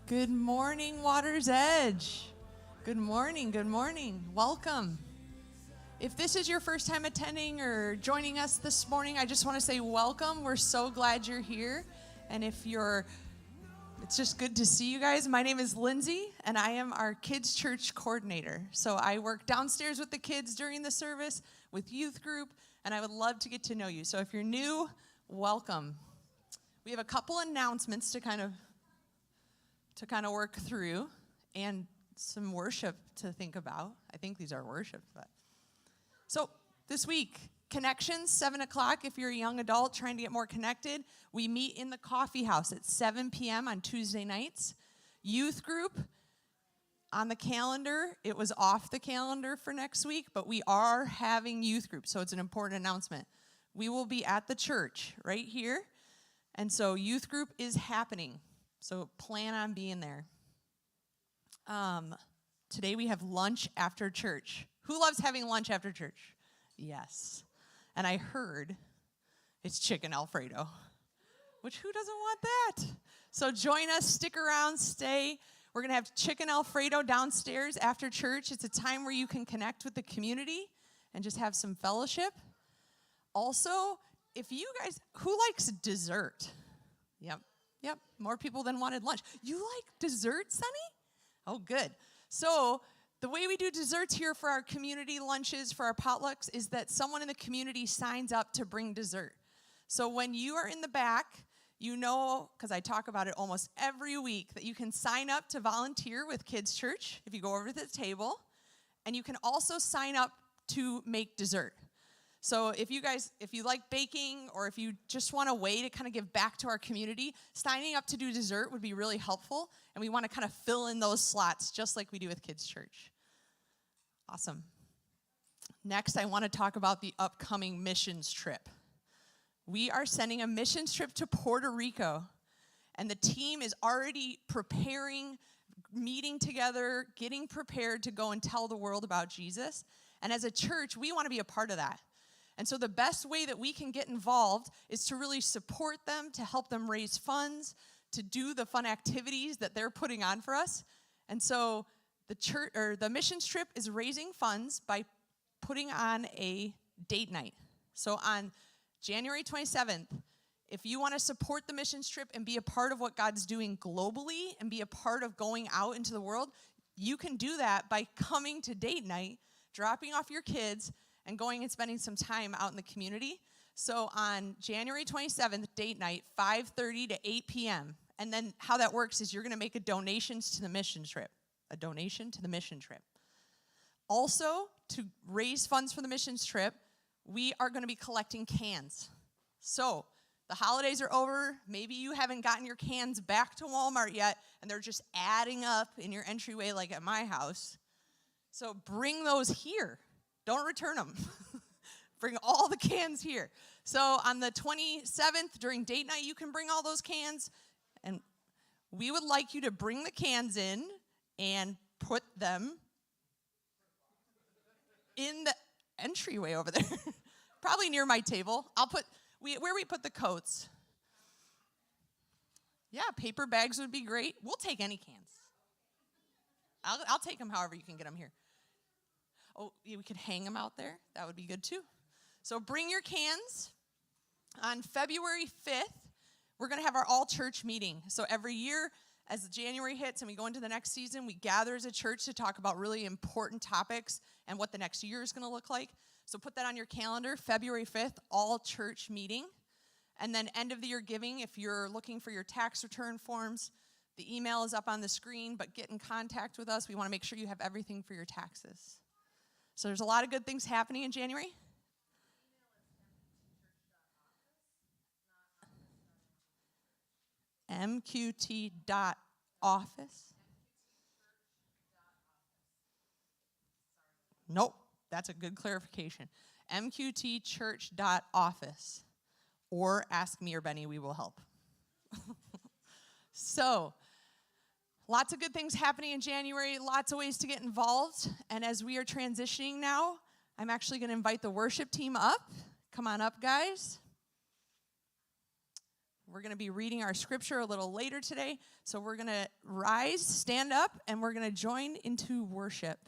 Good morning, Water's Edge. Good morning, good morning. Welcome. If this is your first time attending or joining us this morning, I just want to say welcome. We're so glad you're here. And it's just good to see you guys. My name is Lindsay, and I am our Kids Church Coordinator. So I work downstairs with the kids during the service, with youth group, and I would love to get to know you. So if you're new, welcome. We have a couple announcements to kind of work through, and some worship to think about. I think these are worship. So this week, Connections, 7 o'clock. If you're a young adult trying to get more connected, we meet in the coffee house at 7 p.m. on Tuesday nights. Youth group, on the calendar. It was off the calendar for next week, but we are having youth group, so it's an important announcement. We will be at the church right here, and so youth group is happening. So plan on being there. Today we have lunch after church. Who loves having lunch after church? Yes. And I heard it's chicken Alfredo, which who doesn't want that? So join us, stick around, stay. We're going to have chicken Alfredo downstairs after church. It's a time where you can connect with the community and just have some fellowship. Also, if you guys, who likes dessert? Yep, more people than wanted lunch. You like dessert, Sonny? Oh, good. So the way we do desserts here for our community lunches, for our potlucks, is that someone in the community signs up to bring dessert. So when you are in the back, you know, because I talk about it almost every week, that you can sign up to volunteer with Kids Church if you go over to the table. And you can also sign up to make dessert. So if you like baking, or if you just want a way to kind of give back to our community, signing up to do dessert would be really helpful. And we want to kind of fill in those slots just like we do with Kids Church. Awesome. Next, I want to talk about the upcoming missions trip. We are sending a missions trip to Puerto Rico. And the team is already preparing, meeting together, getting prepared to go and tell the world about Jesus. And as a church, we want to be a part of that. And so the best way that we can get involved is to really support them, to help them raise funds, to do the fun activities that they're putting on for us. And so the missions trip is raising funds by putting on a date night. So on January 27th, if you want to support the missions trip and be a part of what God's doing globally and be a part of going out into the world, you can do that by coming to date night, dropping off your kids, and going and spending some time out in the community. So on January 27th, date night, 5:30 to 8 p.m. And then how that works is you're going to make a donation to the mission trip. A donation to the mission trip. Also, to raise funds for the missions trip, we are going to be collecting cans. So the holidays are over. Maybe you haven't gotten your cans back to Walmart yet, and they're just adding up in your entryway like at my house. So bring those here. Don't return them. Bring all the cans here. So on the 27th, during date night, you can bring all those cans. And we would like you to bring the cans in and put them in the entryway over there. Probably near my table. Where we put the coats. Yeah, paper bags would be great. We'll take any cans. I'll take them however you can get them here. Oh, we could hang them out there. That would be good too. So bring your cans. On February 5th, we're going to have our all-church meeting. So every year, as January hits and we go into the next season, we gather as a church to talk about really important topics and what the next year is going to look like. So put that on your calendar, February 5th, all-church meeting. And then end of the year giving, if you're looking for your tax return forms, the email is up on the screen, but get in contact with us. We want to make sure you have everything for your taxes. So there's a lot of good things happening in January. mqt.office. Nope, that's a good clarification. mqtchurch.office. Or ask me or Benny, we will help. So, lots of good things happening in January, lots of ways to get involved. And as we are transitioning now, I'm actually going to invite the worship team up. Come on up, guys. We're going to be reading our scripture a little later today. So we're going to rise, stand up, and we're going to join into worship.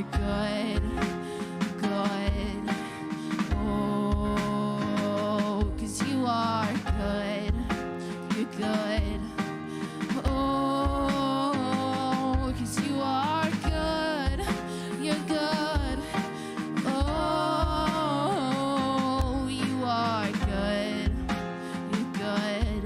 good, good. Oh, 'cause you are good, you're good. Oh, 'cause you are good, you're good. Oh, you are good, you're good.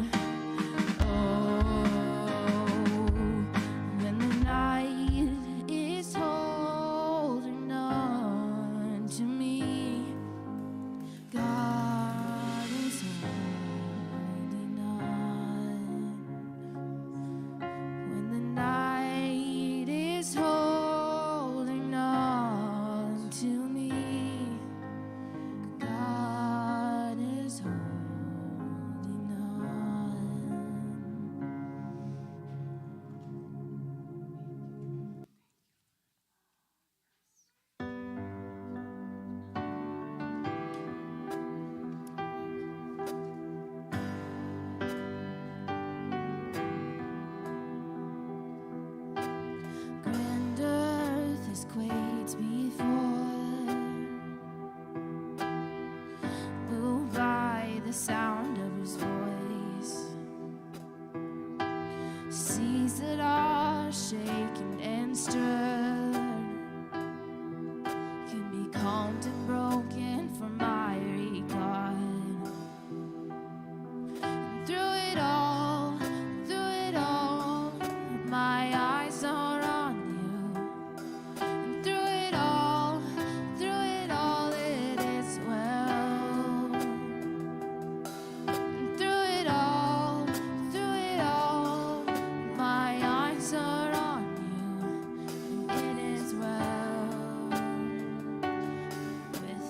When the night is holding on to me, God is holding on. When the night is holding on to me, God is holding on. Grand earth has quaked before, moved by the sound of his voice. Seas that are shaken and stirred can be calmed and broken for my regard. Through it all, my eyes are on you. And through it all, it is well. And through it all, my eyes are on you. And it is well with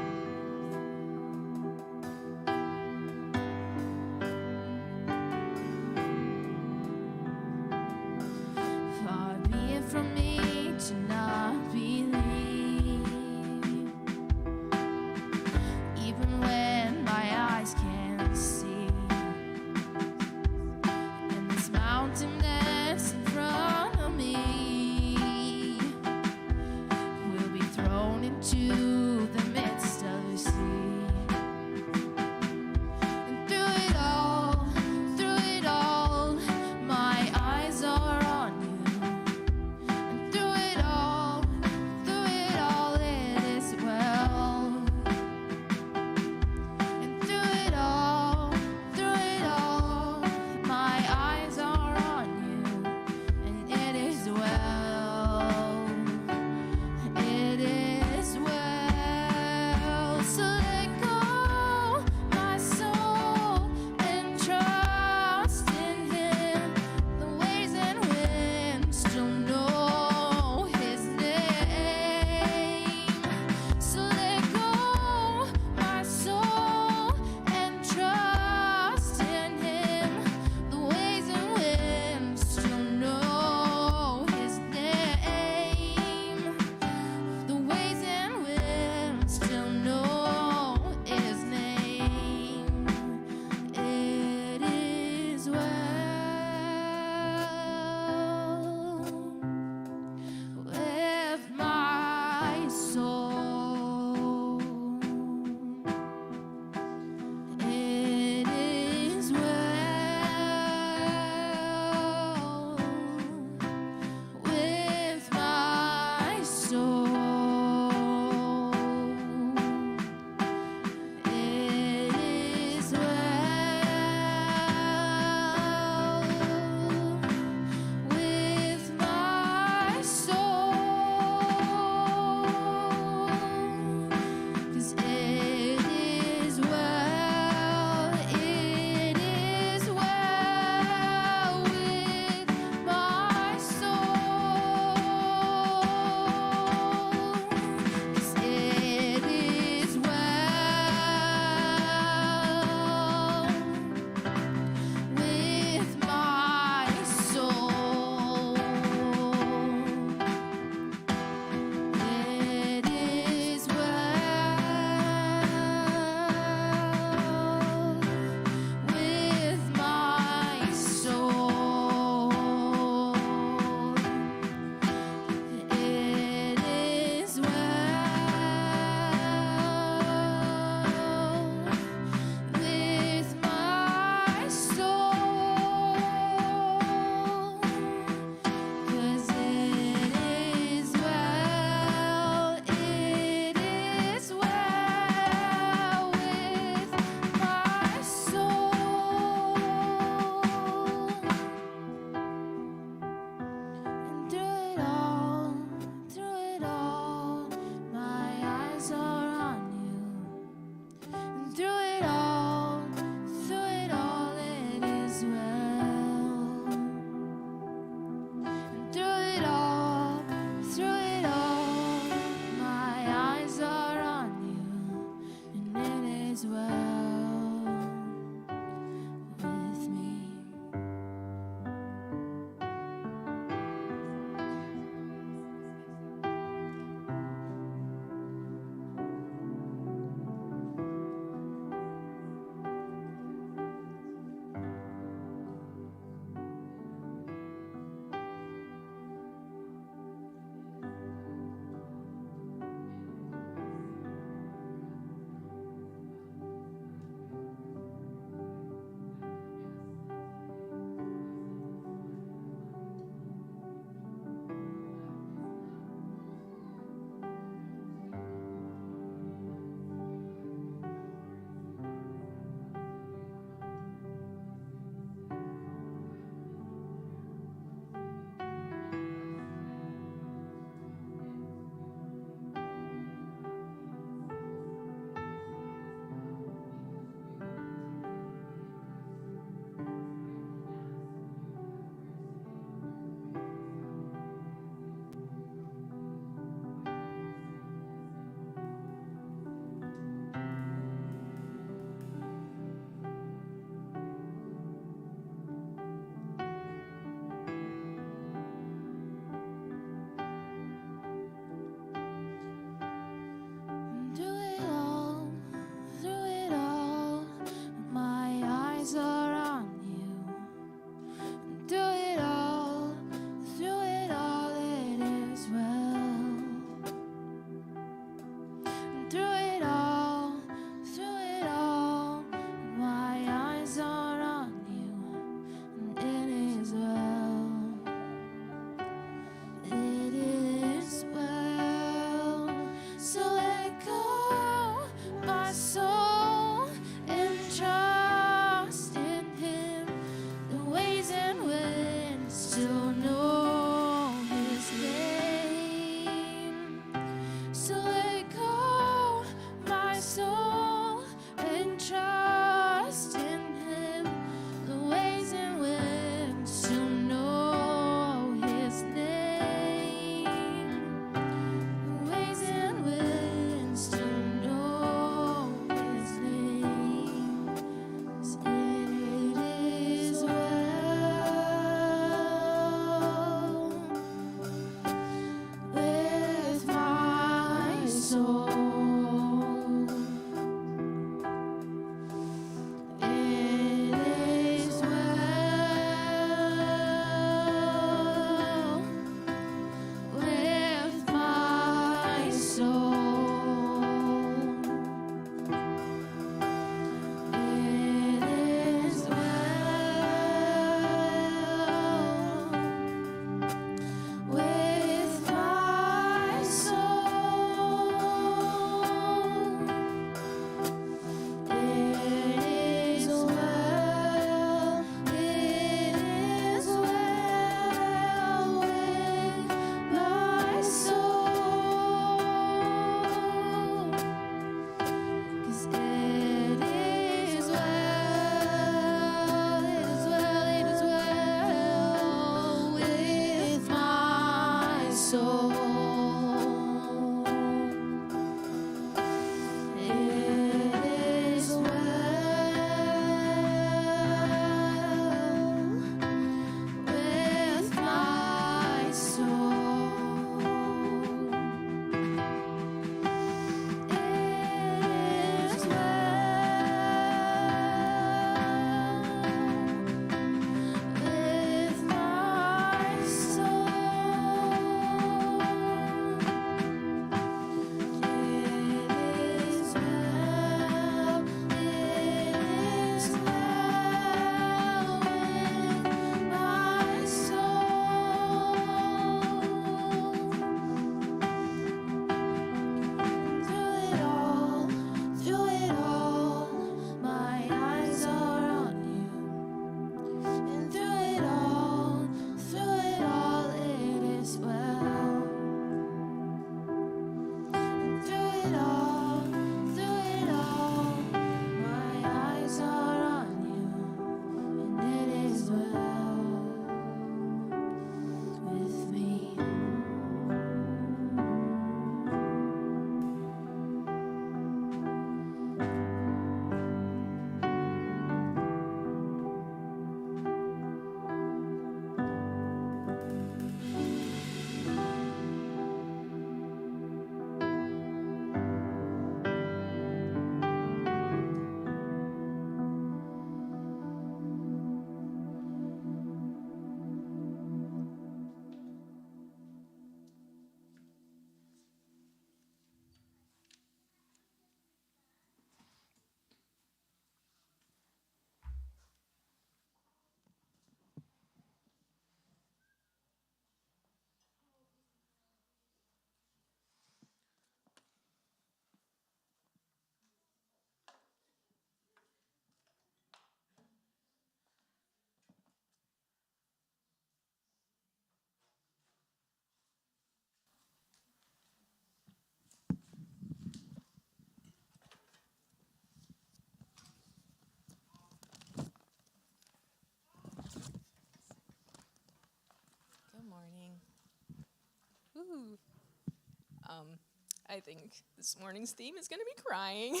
I think this morning's theme is going to be crying.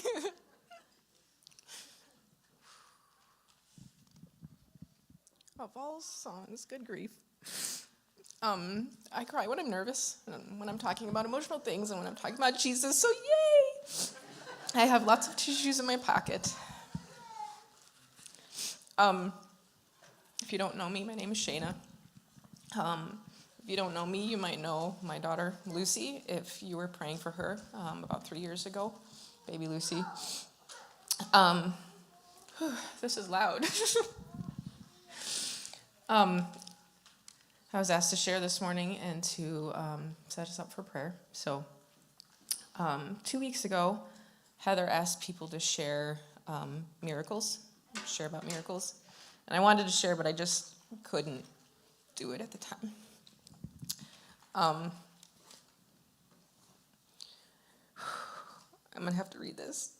Of all songs, good grief. I cry when I'm nervous, and when I'm talking about emotional things, and when I'm talking about Jesus, so yay! I have lots of tissues in my pocket. If you don't know me, my name is Shayna. If you don't know me, you might know my daughter, Lucy, if you were praying for her about 3 years ago, baby Lucy. This is loud. I was asked to share this morning and to set us up for prayer. So 2 weeks ago, Heather asked people to share miracles, share about miracles. And I wanted to share, but I just couldn't do it at the time. I'm going to have to read this,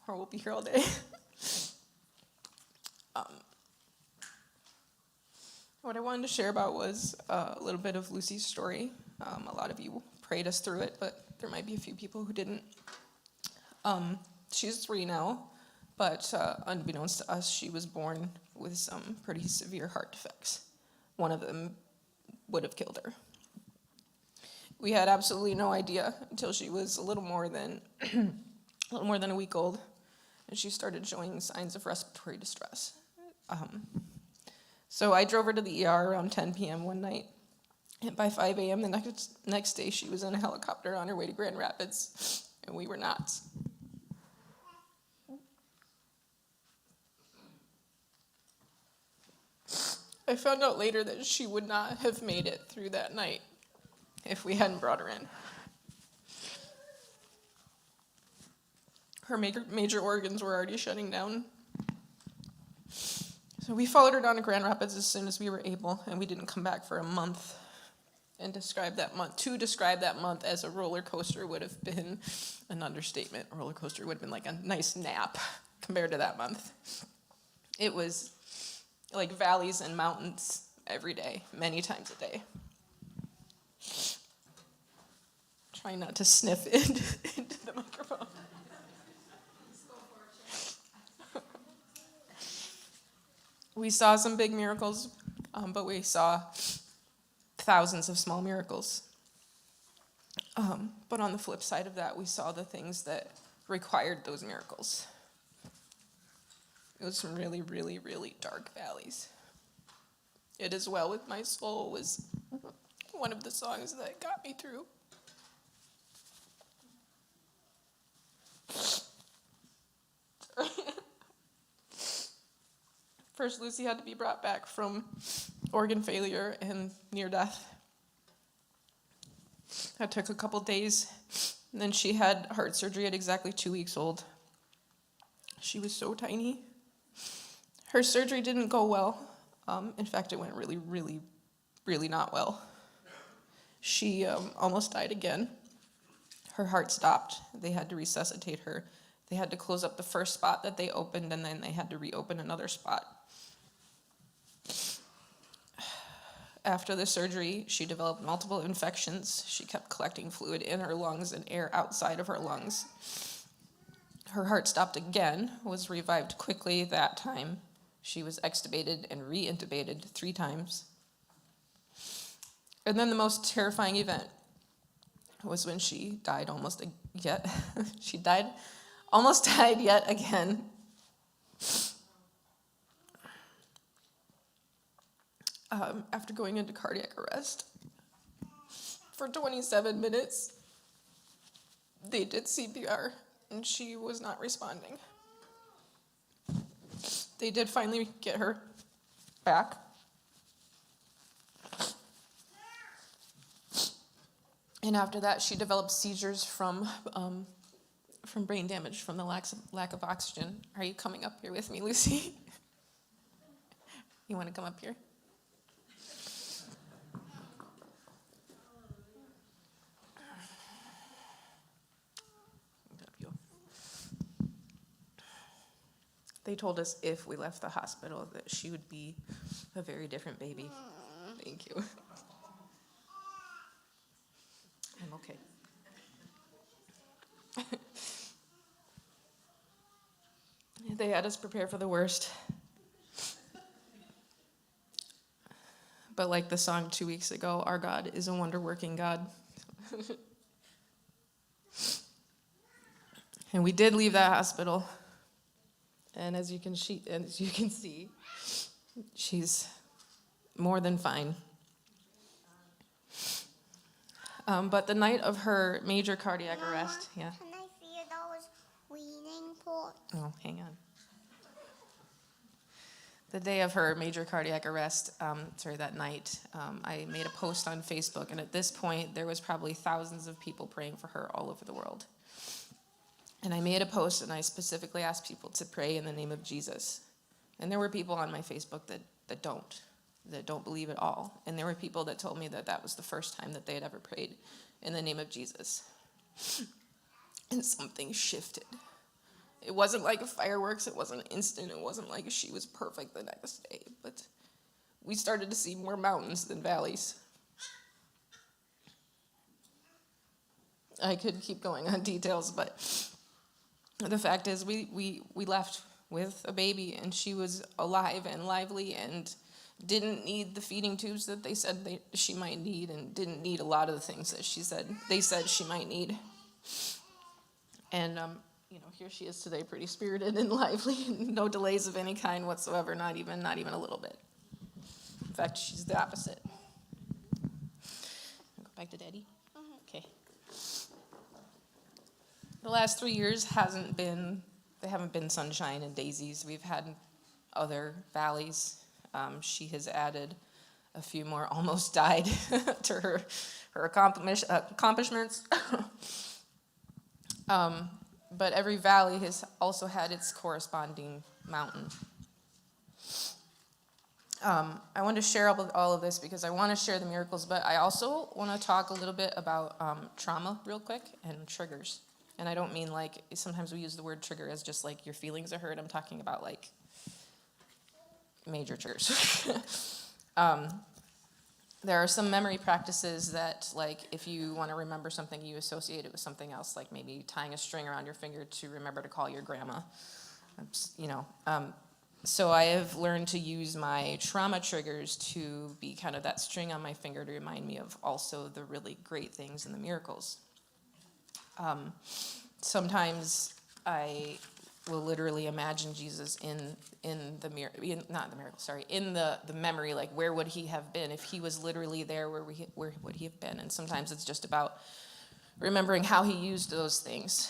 or we'll be here all day. What I wanted to share about was a little bit of Lucy's story. A lot of you prayed us through it, but there might be a few people who didn't. She's 3 now, but unbeknownst to us, she was born with some pretty severe heart defects. One of them would have killed her. We had absolutely no idea until she was a little more than a week old, and she started showing signs of respiratory distress. So I drove her to the ER around 10 p.m. one night, and by 5 a.m. the next day she was in a helicopter on her way to Grand Rapids, and we were not. I found out later that she would not have made it through that night if we hadn't brought her in. Her major organs were already shutting down. So we followed her down to Grand Rapids as soon as we were able, and we didn't come back for a month. And to describe that month as a roller coaster would have been an understatement. A roller coaster would have been like a nice nap compared to that month. It was like valleys and mountains every day, many times a day. Trying not to sniff into the microphone. We saw some big miracles, but we saw thousands of small miracles. But on the flip side of that, we saw the things that required those miracles. It was some really, really, really dark valleys. It Is Well With My Soul was one of the songs that got me through. First, Lucy had to be brought back from organ failure and near death. That took a couple days. And then she had heart surgery at exactly 2 weeks old. She was so tiny. Her surgery didn't go well. In fact, it went really, really, really not well. She almost died again. Her heart stopped. They had to resuscitate her. They had to close up the first spot that they opened, and then they had to reopen another spot. After the surgery, she developed multiple infections. She kept collecting fluid in her lungs and air outside of her lungs. Her heart stopped again, was revived quickly that time. She was extubated and re-intubated 3 times. And then the most terrifying event was when she died almost yet. She almost died yet again. After going into cardiac arrest. For 27 minutes, they did CPR, and she was not responding. They did finally get her back. And after that, she developed seizures from brain damage from the lack of oxygen. Are you coming up here with me, Lucy? You want to come up here? They told us if we left the hospital that she would be a very different baby. Thank you. And I'm okay. They had us prepare for the worst. But like the song 2 weeks ago, our God is a wonder-working God. And we did leave that hospital. And as you can see, she's more than fine. But the night of her major cardiac arrest, yeah. Can I feel those weaning pots? Oh, hang on. The day of her major cardiac arrest, that night, I made a post on Facebook, and at this point, there was probably thousands of people praying for her all over the world. And I made a post, and I specifically asked people to pray in the name of Jesus. And there were people on my Facebook that don't believe at all. And there were people that told me that that was the first time that they had ever prayed in the name of Jesus. And something shifted. It wasn't like fireworks, it wasn't instant, it wasn't like she was perfect the next day, but we started to see more mountains than valleys. I could keep going on details, but the fact is we left with a baby, and she was alive and lively and didn't need the feeding tubes that they said she might need, and didn't need a lot of the things that they said she might need. And here she is today, pretty spirited and lively, no delays of any kind whatsoever, not even a little bit. In fact, she's the opposite. Go back to Daddy? Okay. The last 3 years haven't been sunshine and daisies. We've had other valleys. She has added a few more almost died to her accomplishments. But every valley has also had its corresponding mountain. I want to share all of this because I want to share the miracles, but I also want to talk a little bit about trauma real quick and triggers. And I don't mean like, sometimes we use the word trigger as just like your feelings are hurt. I'm talking about like major triggers. There are some memory practices that, like, if you want to remember something, you associate it with something else, like maybe tying a string around your finger to remember to call your grandma. So I have learned to use my trauma triggers to be kind of that string on my finger to remind me of also the really great things and the miracles. Sometimes I will literally imagine Jesus in the memory, like where would he have been if he was literally there? Where would he have been? And sometimes it's just about remembering how he used those things.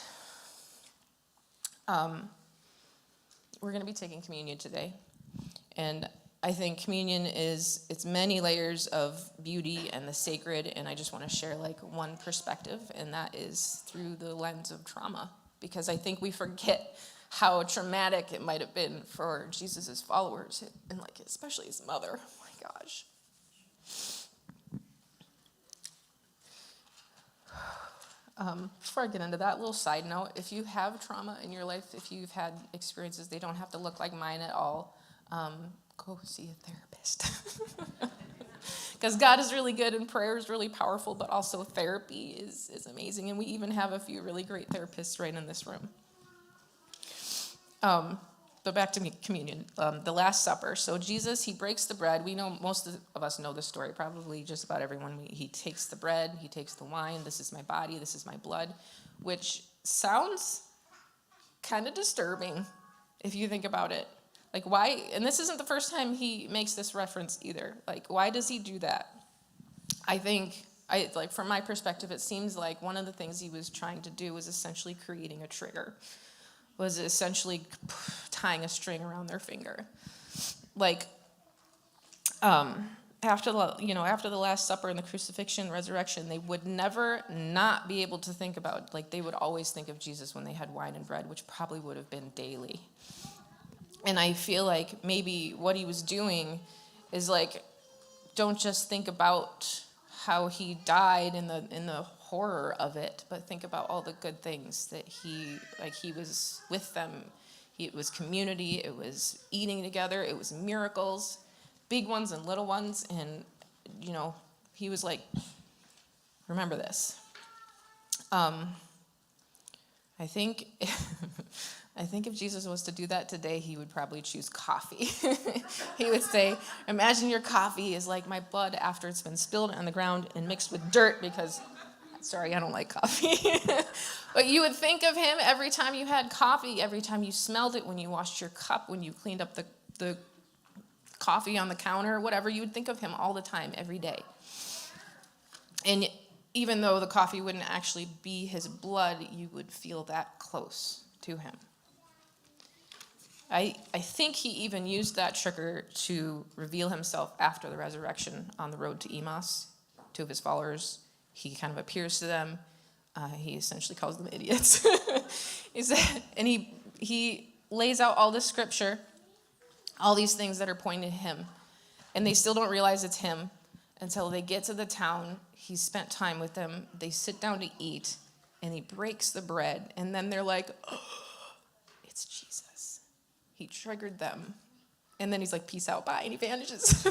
We're going to be taking communion today, and I think communion it's many layers of beauty and the sacred, and I just want to share like one perspective, and that is through the lens of trauma, because I think we forget how traumatic it might have been for Jesus' followers, and like especially his mother. Oh my gosh. Before I get into that, little side note, if you have trauma in your life, if you've had experiences, they don't have to look like mine at all. Go see a therapist. Because God is really good and prayer is really powerful, but also therapy is amazing. And we even have a few really great therapists right in this room. But back to communion, the Last Supper. So Jesus, he breaks the bread. We know, most of us know this story, probably just about everyone. He takes the bread, he takes the wine. This is my body, this is my blood, which sounds kind of disturbing if you think about it. Like why, and this isn't the first time he makes this reference either. Like why does he do that? I think, from my perspective, it seems like one of the things he was trying to do was essentially creating a trigger. Was essentially tying a string around their finger. Like, after the Last Supper and the crucifixion, resurrection, they would never not be able to think about, like, they would always think of Jesus when they had wine and bread, which probably would have been daily. And I feel like maybe what he was doing is, like, don't just think about how he died in the horror of it, but think about all the good things that he was with them. It was community, it was eating together, it was miracles, big ones and little ones, and he was like, remember this. I think I think if Jesus was to do that today, he would probably choose coffee. He would say, imagine your coffee is like my blood after it's been spilled on the ground and mixed with dirt because, sorry, I don't like coffee. But you would think of him every time you had coffee, every time you smelled it, when you washed your cup, when you cleaned up the coffee on the counter, whatever. You would think of him all the time, every day. And even though the coffee wouldn't actually be his blood, you would feel that close to him. I think he even used that sugar to reveal himself after the resurrection on the road to Emmaus. 2 of his followers, he kind of appears to them. He essentially calls them idiots. And he lays out all this scripture, all these things that are pointing to him. And they still don't realize it's him until they get to the town. He's spent time with them. They sit down to eat, and he breaks the bread. And then they're like, oh, it's Jesus. He triggered them. And then he's like, peace out, bye, and he vanishes.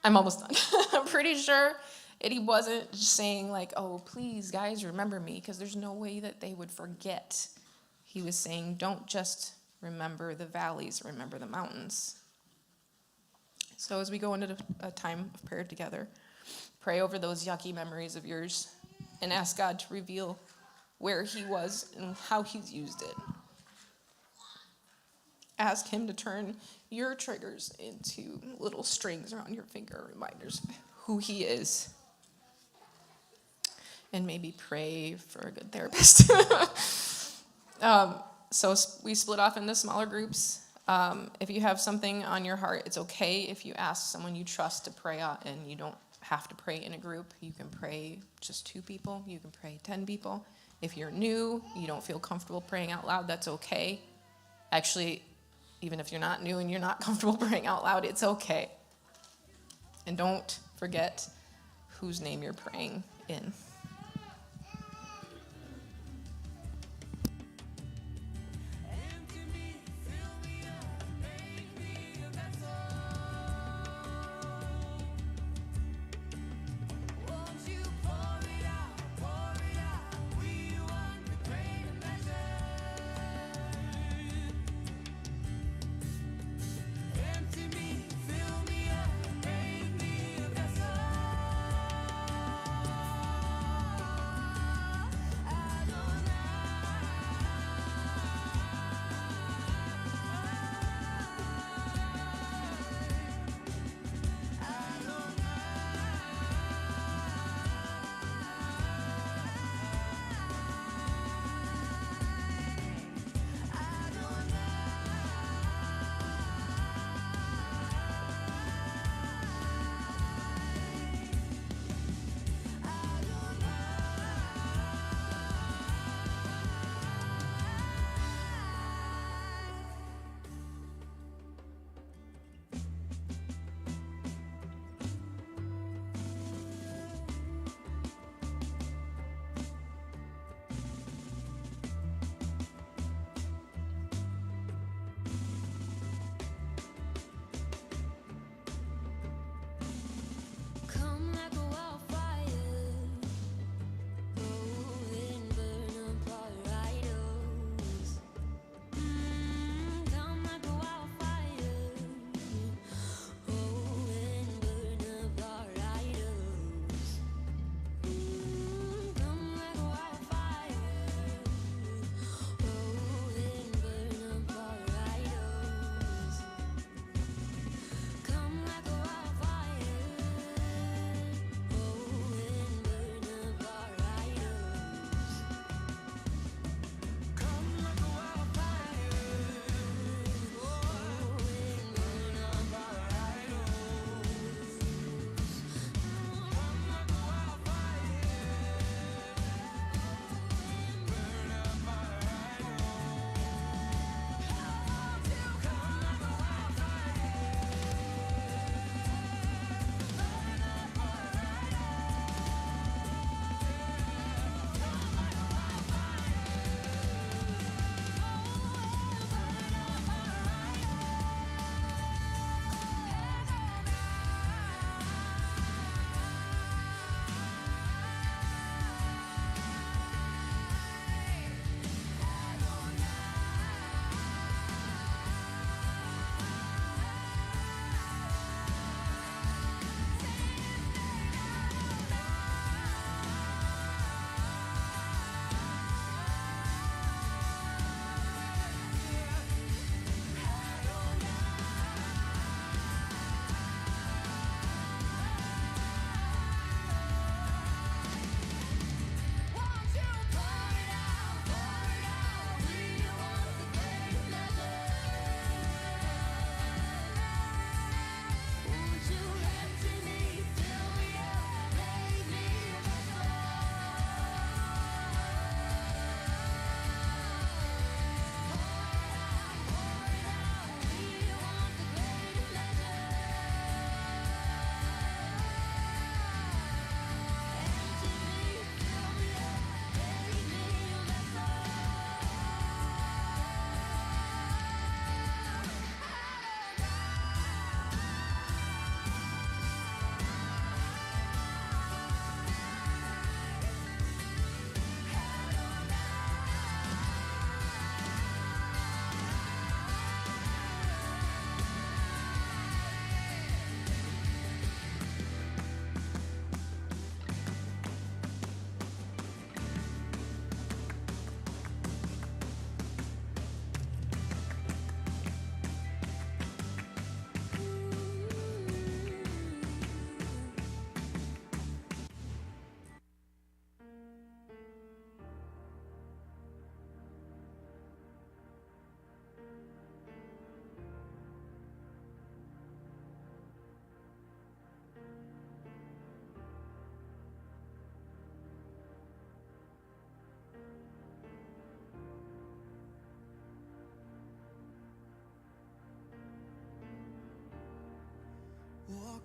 I'm almost done. I'm pretty sure he wasn't just saying like, oh, please, guys, remember me, because there's no way that they would forget. He was saying, don't just remember the valleys, remember the mountains. So as we go into a time of prayer together, pray over those yucky memories of yours and ask God to reveal where he was and how he's used it. Ask him to turn your triggers into little strings around your finger, reminders of who he is. And maybe pray for a good therapist. So we split off into smaller groups. If you have something on your heart, it's okay if you ask someone you trust to pray out, and you don't have to pray in a group. You can pray just 2 people. You can pray 10 people. If you're new, you don't feel comfortable praying out loud, that's okay. Actually, even if you're not new and you're not comfortable praying out loud, it's okay. And don't forget whose name you're praying in.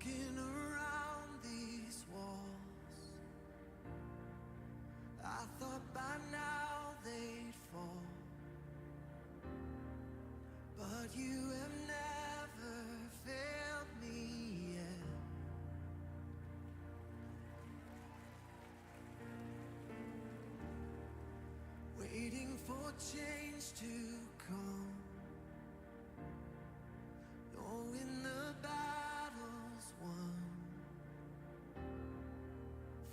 walking around these walls. I thought by now they'd fall, but you have never failed me yet. Waiting for change to come, knowing the battle's won.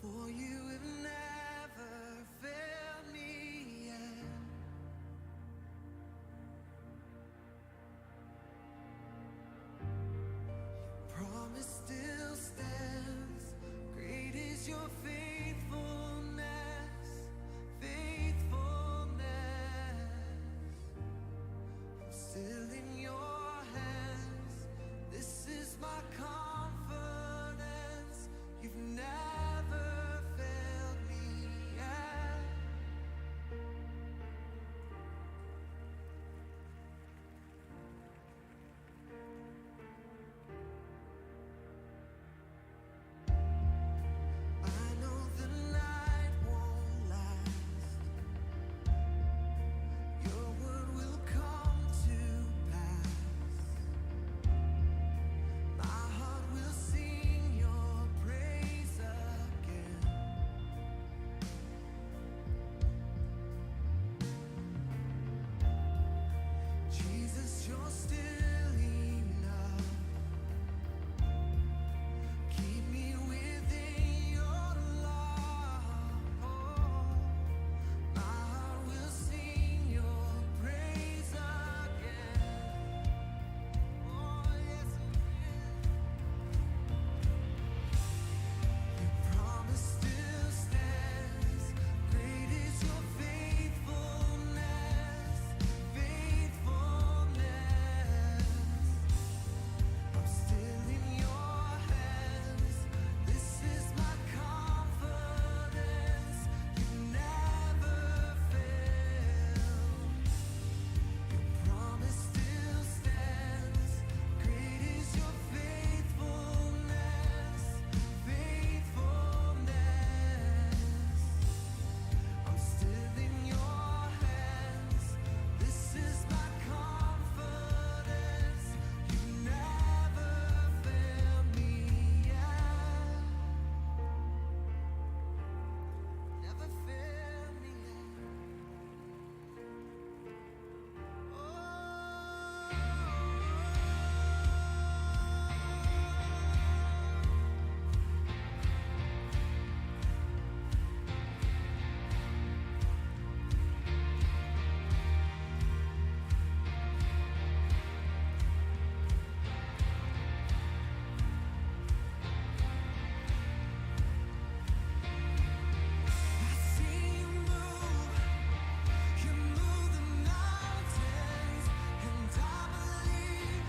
For you have never failed me yet. Promise still stands. Great is your faithfulness, faithfulness. I'm still in your hands. This is my confidence. You've never failed me yet. I know the night won't last. Your word will come to pass. My heart will sing your praise again. Jesus, you're still enough. Keep me within your love. My heart will sing your praise again. Oh, yes, your promise still stands. Great is your faithfulness, faithfulness. I'm still in your hands. This is my confidence. You never fail. Your promise still stands. Great is your faithfulness, faithfulness. I'm still in your hands. This is my confidence. You never fail me yet. Never fail me yet. I see you move the mountains, and I believe.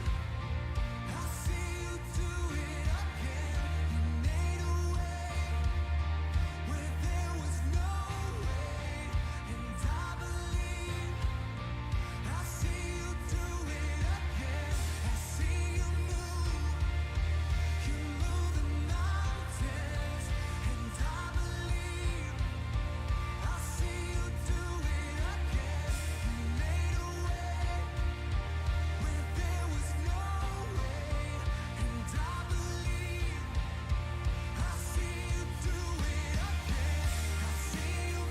I see you do it again. You made a way where there was no way, and I believe. I see you do it again. I see you move the mountains, and I believe. I see you do it again. You made a way where there was no way, and I believe. I see you do it again. I see you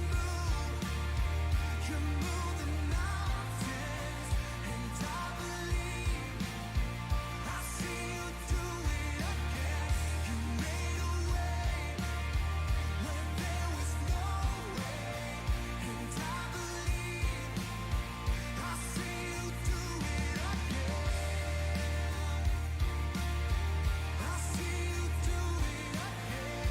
move the mountains, and I believe. I see you do it again. You made a way when there was no way, and I believe. I see you do it again. I see you do it again.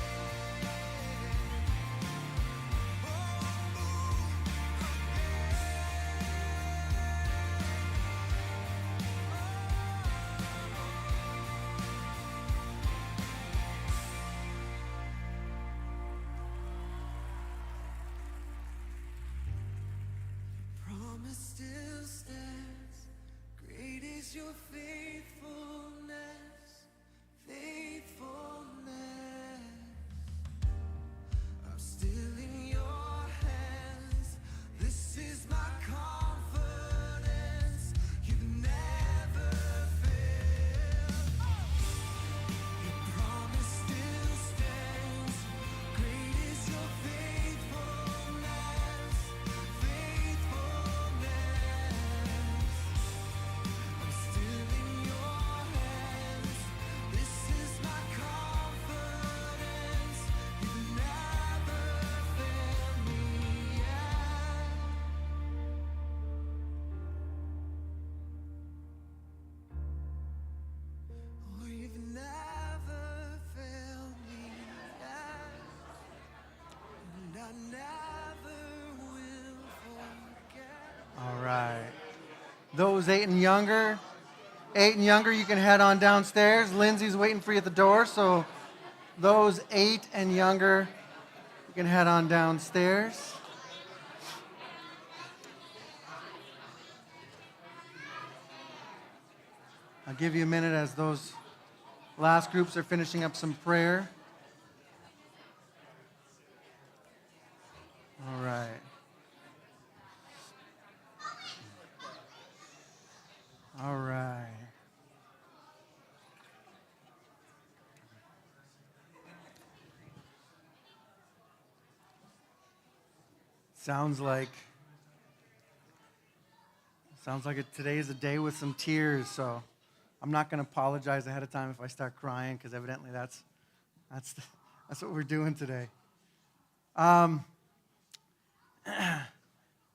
Promise still stands. Great is your faithfulness, faithfulness. Those 8 and younger, you can head on downstairs. Lindsay's waiting for you at the door, so those 8 and younger, you can head on downstairs. I'll give you a minute as those last groups are finishing up some prayer. All right. All right. Sounds like today is a day with some tears, so I'm not going to apologize ahead of time if I start crying, because evidently that's what we're doing today. Got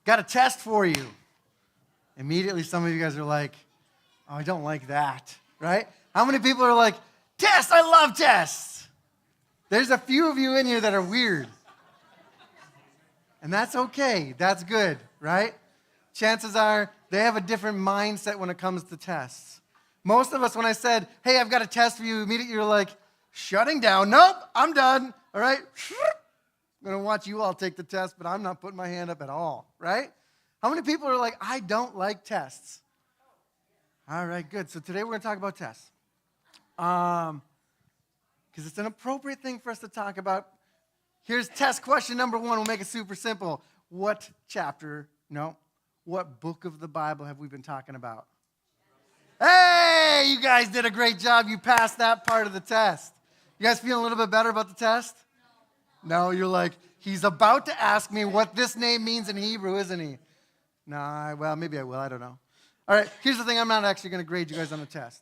a test for you. Immediately, some of you guys are like, oh, I don't like that, right? How many people are like, tests, I love tests? There's a few of you in here that are weird. And that's okay. That's good, right? Chances are they have a different mindset when it comes to tests. Most of us, when I said, hey, I've got a test for you, immediately you're like, shutting down. Nope, I'm done, all right? I'm going to watch you all take the test, but I'm not putting my hand up at all, right? How many people are like, I don't like tests? All right, good. So today we're going to talk about tests. Because it's an appropriate thing for us to talk about. Here's test question number 1. We'll make it super simple. What book of the Bible have we been talking about? Hey, you guys did a great job. You passed that part of the test. You guys feeling a little bit better about the test? No, you're like, he's about to ask me what this name means in Hebrew, isn't he? No, well, maybe I will. I don't know. All right, here's the thing. I'm not actually going to grade you guys on the test.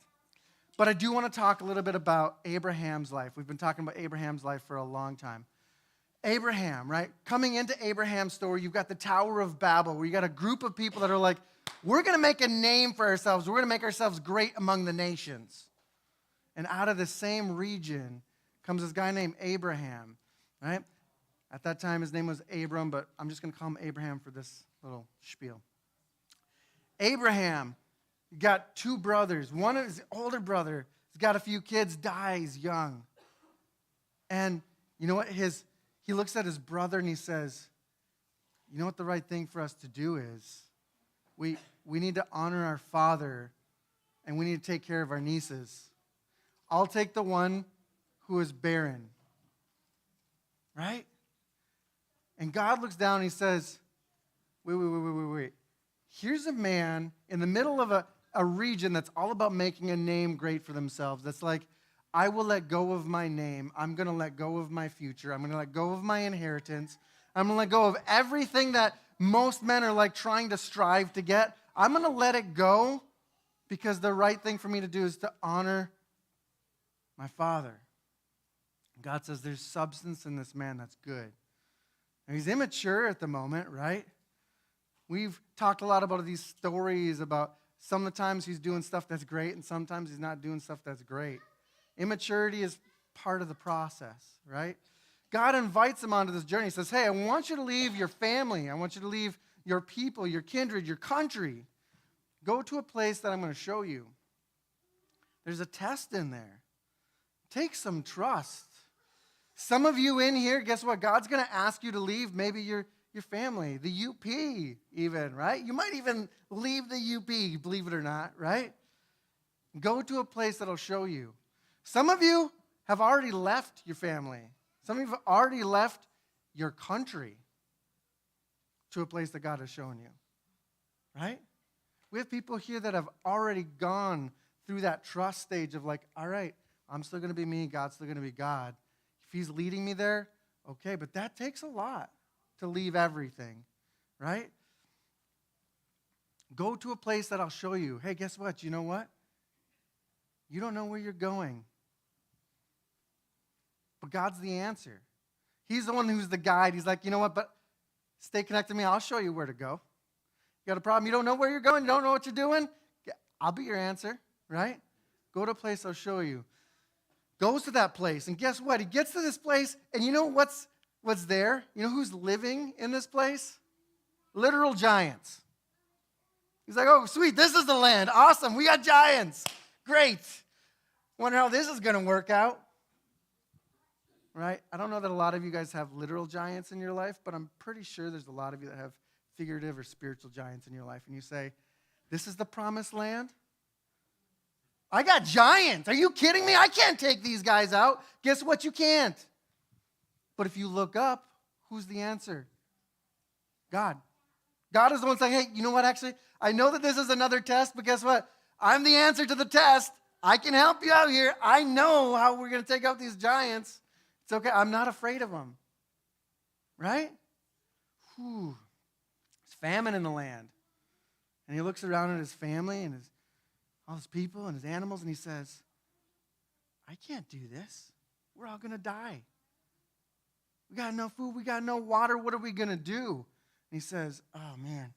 But I do want to talk a little bit about Abraham's life. We've been talking about Abraham's life for a long time. Abraham, right? Coming into Abraham's story, you've got the Tower of Babel, where you got a group of people that are like, we're going to make a name for ourselves. We're going to make ourselves great among the nations. And out of the same region comes this guy named Abraham, right? At that time, his name was Abram, but I'm just going to call him Abraham for this little spiel. Abraham got 2 brothers. One is his older brother. He's got a few kids, dies young. And you know what? He looks at his brother and he says, you know what the right thing for us to do is? We need to honor our father, and we need to take care of our nieces. I'll take the one who is barren. Right? And God looks down and he says, wait. Here's a man in the middle of a region that's all about making a name great for themselves. That's like, I will let go of my name. I'm going to let go of my future. I'm going to let go of my inheritance. I'm going to let go of everything that most men are like trying to strive to get. I'm going to let it go because the right thing for me to do is to honor my father. God says there's substance in this man that's good. Now, he's immature at the moment, right? We've talked a lot about these stories about some of the times he's doing stuff that's great and sometimes he's not doing stuff that's great. Immaturity is part of the process, right? God invites him onto this journey. He says, hey, I want you to leave your family. I want you to leave your people, your kindred, your country. Go to a place that I'm going to show you. There's a test in there. Take some trust. Some of you in here, guess what? God's going to ask you to leave maybe your family, the UP even, right? You might even leave the UP, believe it or not, right? Go to a place that'll show you. Some of you have already left your family. Some of you have already left your country to a place that God has shown you, right? We have people here that have already gone through that trust stage of like, all right, I'm still going to be me, God's still going to be God. If he's leading me there, okay, but that takes a lot to leave everything, right? Go to a place that I'll show you. Hey, guess what? You know what? You don't know where you're going. But God's the answer. He's the one who's the guide. He's like, you know what? But stay connected to me. I'll show you where to go. You got a problem? You don't know where you're going? You don't know what you're doing? I'll be your answer, right? Go to a place I'll show you. Goes to that place, and guess what? He gets to this place, and you know what's there? You know who's living in this place? Literal giants. He's like, oh, sweet, this is the land. Awesome, we got giants. Great. Wonder how this is going to work out. Right? I don't know that a lot of you guys have literal giants in your life, but I'm pretty sure there's a lot of you that have figurative or spiritual giants in your life. And you say, this is the promised land? I got giants. Are you kidding me? I can't take these guys out. Guess what? You can't. But if you look up, who's the answer? God. God is the one saying, hey, you know what, actually? I know that this is another test, but guess what? I'm the answer to the test. I can help you out here. I know how we're going to take out these giants. It's okay. I'm not afraid of them. Right? Whew. There's famine in the land. And he looks around at his family and all his people and his animals, and he says, I can't do this. We're all going to die. We got no food. We got no water. What are we going to do? And he says, oh, man,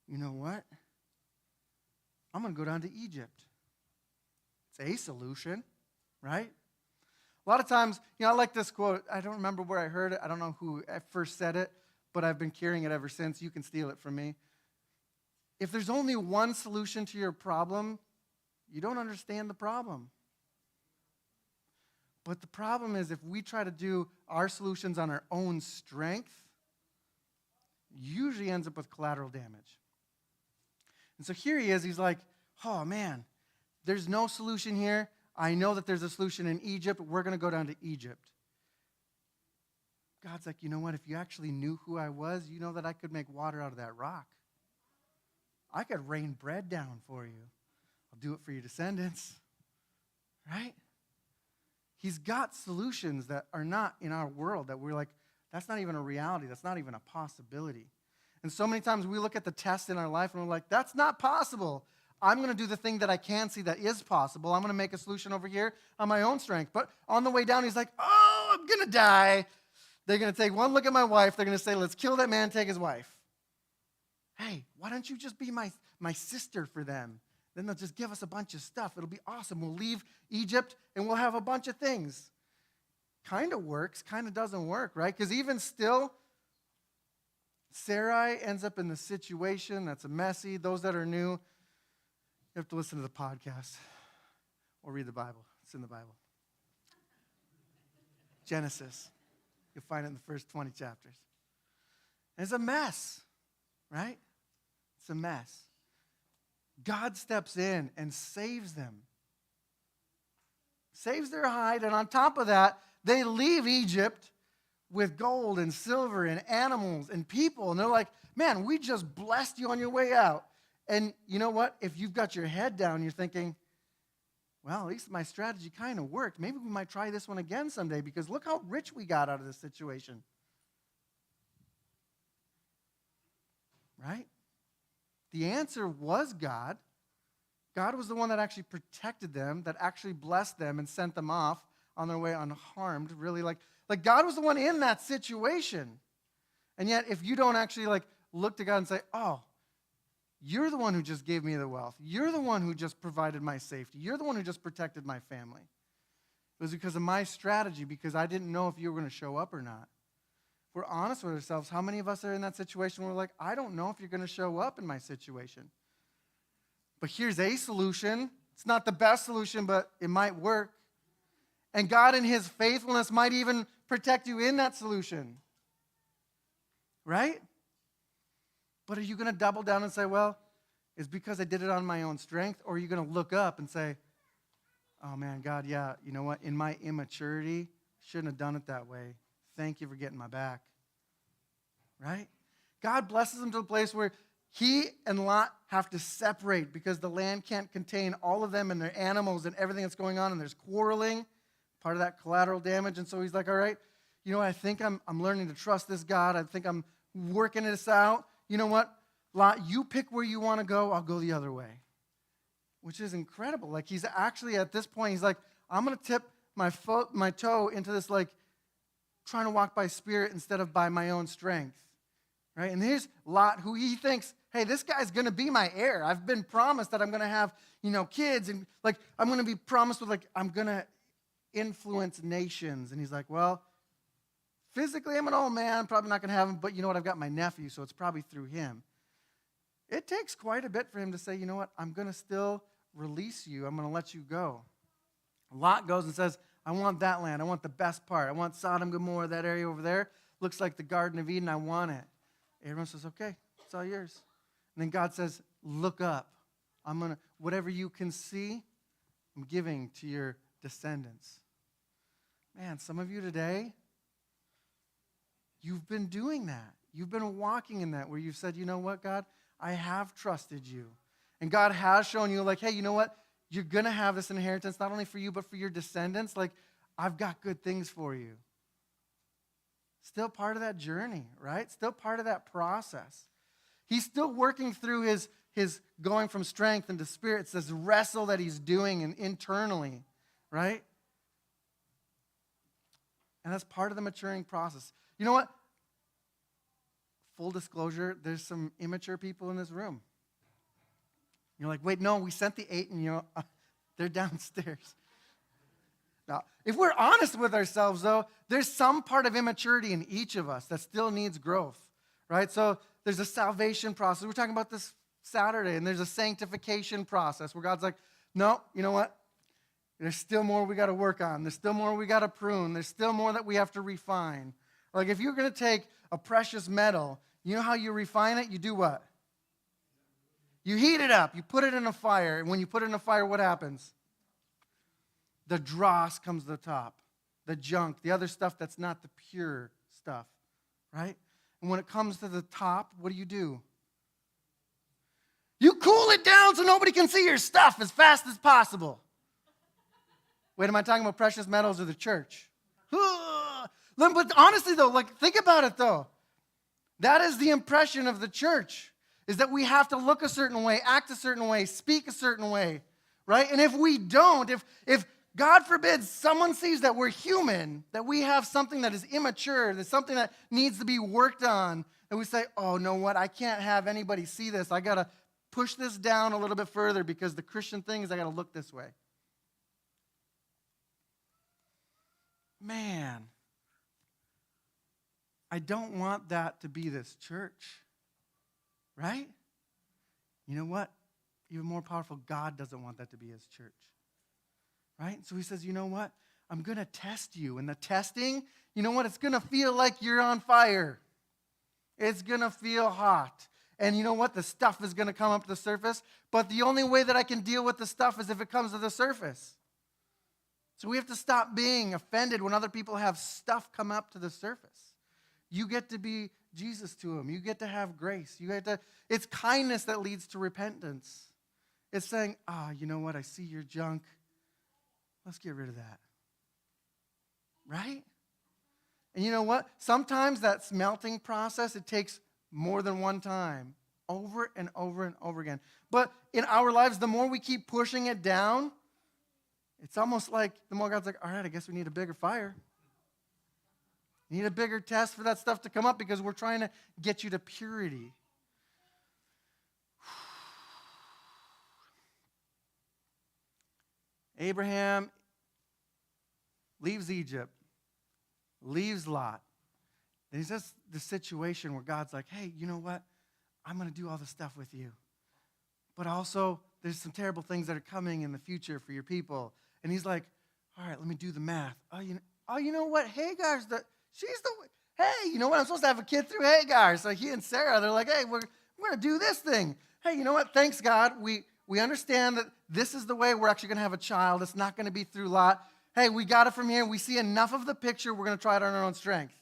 you know what? I'm going to go down to Egypt. It's a solution, right? A lot of times, I like this quote. I don't remember where I heard it. I don't know who first said it, but I've been carrying it ever since. You can steal it from me. If there's only one solution to your problem, you don't understand the problem. But the problem is if we try to do our solutions on our own strength, usually ends up with collateral damage. And so here he is. He's like, oh, man, there's no solution here. I know that there's a solution in Egypt. We're going to go down to Egypt. God's like, you know what? If you actually knew who I was, you know that I could make water out of that rock. I could rain bread down for you. I'll do it for your descendants. Right? He's got solutions that are not in our world that we're like, that's not even a reality. That's not even a possibility. And so many times we look at the test in our life and we're like, that's not possible. I'm going to do the thing that I can see that is possible. I'm going to make a solution over here on my own strength. But on the way down, he's like, oh, I'm going to die. They're going to take one look at my wife. They're going to say, let's kill that man, take his wife. Hey, why don't you just be my sister for them? Then they'll just give us a bunch of stuff. It'll be awesome. We'll leave Egypt and we'll have a bunch of things. Kind of works, kind of doesn't work, right? Because even still, Sarai ends up in the situation that's messy. Those that are new, you have to listen to the podcast or read the Bible. It's in the Bible. Genesis. You'll find it in the first 20 chapters. And it's a mess, right? It's a mess. God steps in and saves them. Saves their hide, and on top of that, they leave Egypt with gold and silver and animals and people. And they're like, man, we just blessed you on your way out. And you know what? If you've got your head down, you're thinking, well, at least my strategy kind of worked. Maybe we might try this one again someday because look how rich we got out of this situation. Right? The answer was God. God was the one that actually protected them, that actually blessed them and sent them off on their way unharmed. Really, like God was the one in that situation. And yet, if you don't actually look to God and say, oh, you're the one who just gave me the wealth. You're the one who just provided my safety. You're the one who just protected my family. It was because of my strategy, because I didn't know if you were going to show up or not. If we're honest with ourselves, how many of us are in that situation where we're like, I don't know if you're going to show up in my situation. But here's a solution. It's not the best solution, but it might work. And God in his faithfulness might even protect you in that solution. Right? But are you going to double down and say, well, it's because I did it on my own strength? Or are you going to look up and say, oh man, God, yeah, you know what? In my immaturity, shouldn't have done it that way. Thank you for getting my back. Right? God blesses them to the place where he and Lot have to separate because the land can't contain all of them and their animals and everything that's going on, and there's quarreling, part of that collateral damage. And so he's like, all right, you know what? I think I'm learning to trust this God. I think I'm working this out. You know what, Lot, you pick where you want to go. I'll go the other way, which is incredible. Like he's actually at this point, he's like, I'm going to tip my toe into this trying to walk by spirit instead of by my own strength, right? And here's Lot, who he thinks, hey, this guy's going to be my heir. I've been promised that I'm going to have, kids, and I'm going to be promised with I'm going to influence nations. And he's like, well, physically I'm an old man, I'm probably not going to have him, but you know what, I've got my nephew, so it's probably through him. it takes quite a bit for him to say, you know what, I'm going to still release you. I'm going to let you go. Lot goes and says, I want that land. I want the best part. I want Sodom, Gomorrah, that area over there. Looks like the Garden of Eden. I want it. Abraham says, okay, it's all yours. And then God says, look up. Whatever you can see, I'm giving to your descendants. Man, some of you today, you've been doing that. You've been walking in that where you've said, you know what, God, I have trusted you. And God has shown you, like, hey, you know what? You're going to have this inheritance, not only for you, but for your descendants. Like, I've got good things for you. Still part of that journey, right? Still part of that process. He's still working through his going from strength into spirit. It's this wrestle that he's doing internally, right? And that's part of the maturing process. You know what? Full disclosure, there's some immature people in this room. You're like, wait, no, we sent the 8 and they're downstairs. Now, if we're honest with ourselves, though, there's some part of immaturity in each of us that still needs growth, right? So there's a salvation process. We're talking about this Saturday, and there's a sanctification process where God's like, no, you know what? There's still more we got to work on. There's still more we got to prune. There's still more that we have to refine. Like if you're going to take a precious metal, you know how you refine it? You do what? You heat it up. You put it in a fire. And when you put it in a fire, what happens? The dross comes to the top. The junk, the other stuff that's not the pure stuff, right? And when it comes to the top, what do? You cool it down so nobody can see your stuff as fast as possible. Wait, am I talking about precious metals or the church? But honestly, though, like, think about it, though. That is the impression of the church, is that we have to look a certain way, act a certain way, speak a certain way, right? And if we don't, if God forbid someone sees that we're human, that we have something that is immature, that's something that needs to be worked on, and we say, oh, know what? I can't have anybody see this. I got to push this down a little bit further because the Christian thing is I got to look this way. Man, I don't want that to be this church, right? You know what? Even more powerful, God doesn't want that to be his church, right? So he says, you know what? I'm going to test you. And the testing, you know what? It's going to feel like you're on fire. It's going to feel hot. And you know what? The stuff is going to come up to the surface. But the only way that I can deal with the stuff is if it comes to the surface. So we have to stop being offended when other people have stuff come up to the surface. You get to be Jesus to them. You get to have grace. It's kindness that leads to repentance. It's saying, you know what? I see your junk. Let's get rid of that. Right? And you know what? Sometimes that smelting process, it takes more than one time, over and over and over again. But in our lives, the more we keep pushing it down, it's almost like the more God's like, all right, I guess we need a bigger fire. We need a bigger test for that stuff to come up because we're trying to get you to purity. Abraham leaves Egypt, leaves Lot. Then he says the situation where God's like, hey, you know what? I'm going to do all this stuff with you. But also, there's some terrible things that are coming in the future for your people. And he's like, all right, let me do the math. You know what? Hagar's hey, you know what? I'm supposed to have a kid through Hagar. So he and Sarah, they're like, hey, we're going to do this thing. Hey, you know what? Thanks, God. We understand that this is the way we're actually going to have a child. It's not going to be through Lot. Hey, we got it from here. We see enough of the picture. We're going to try it on our own strength.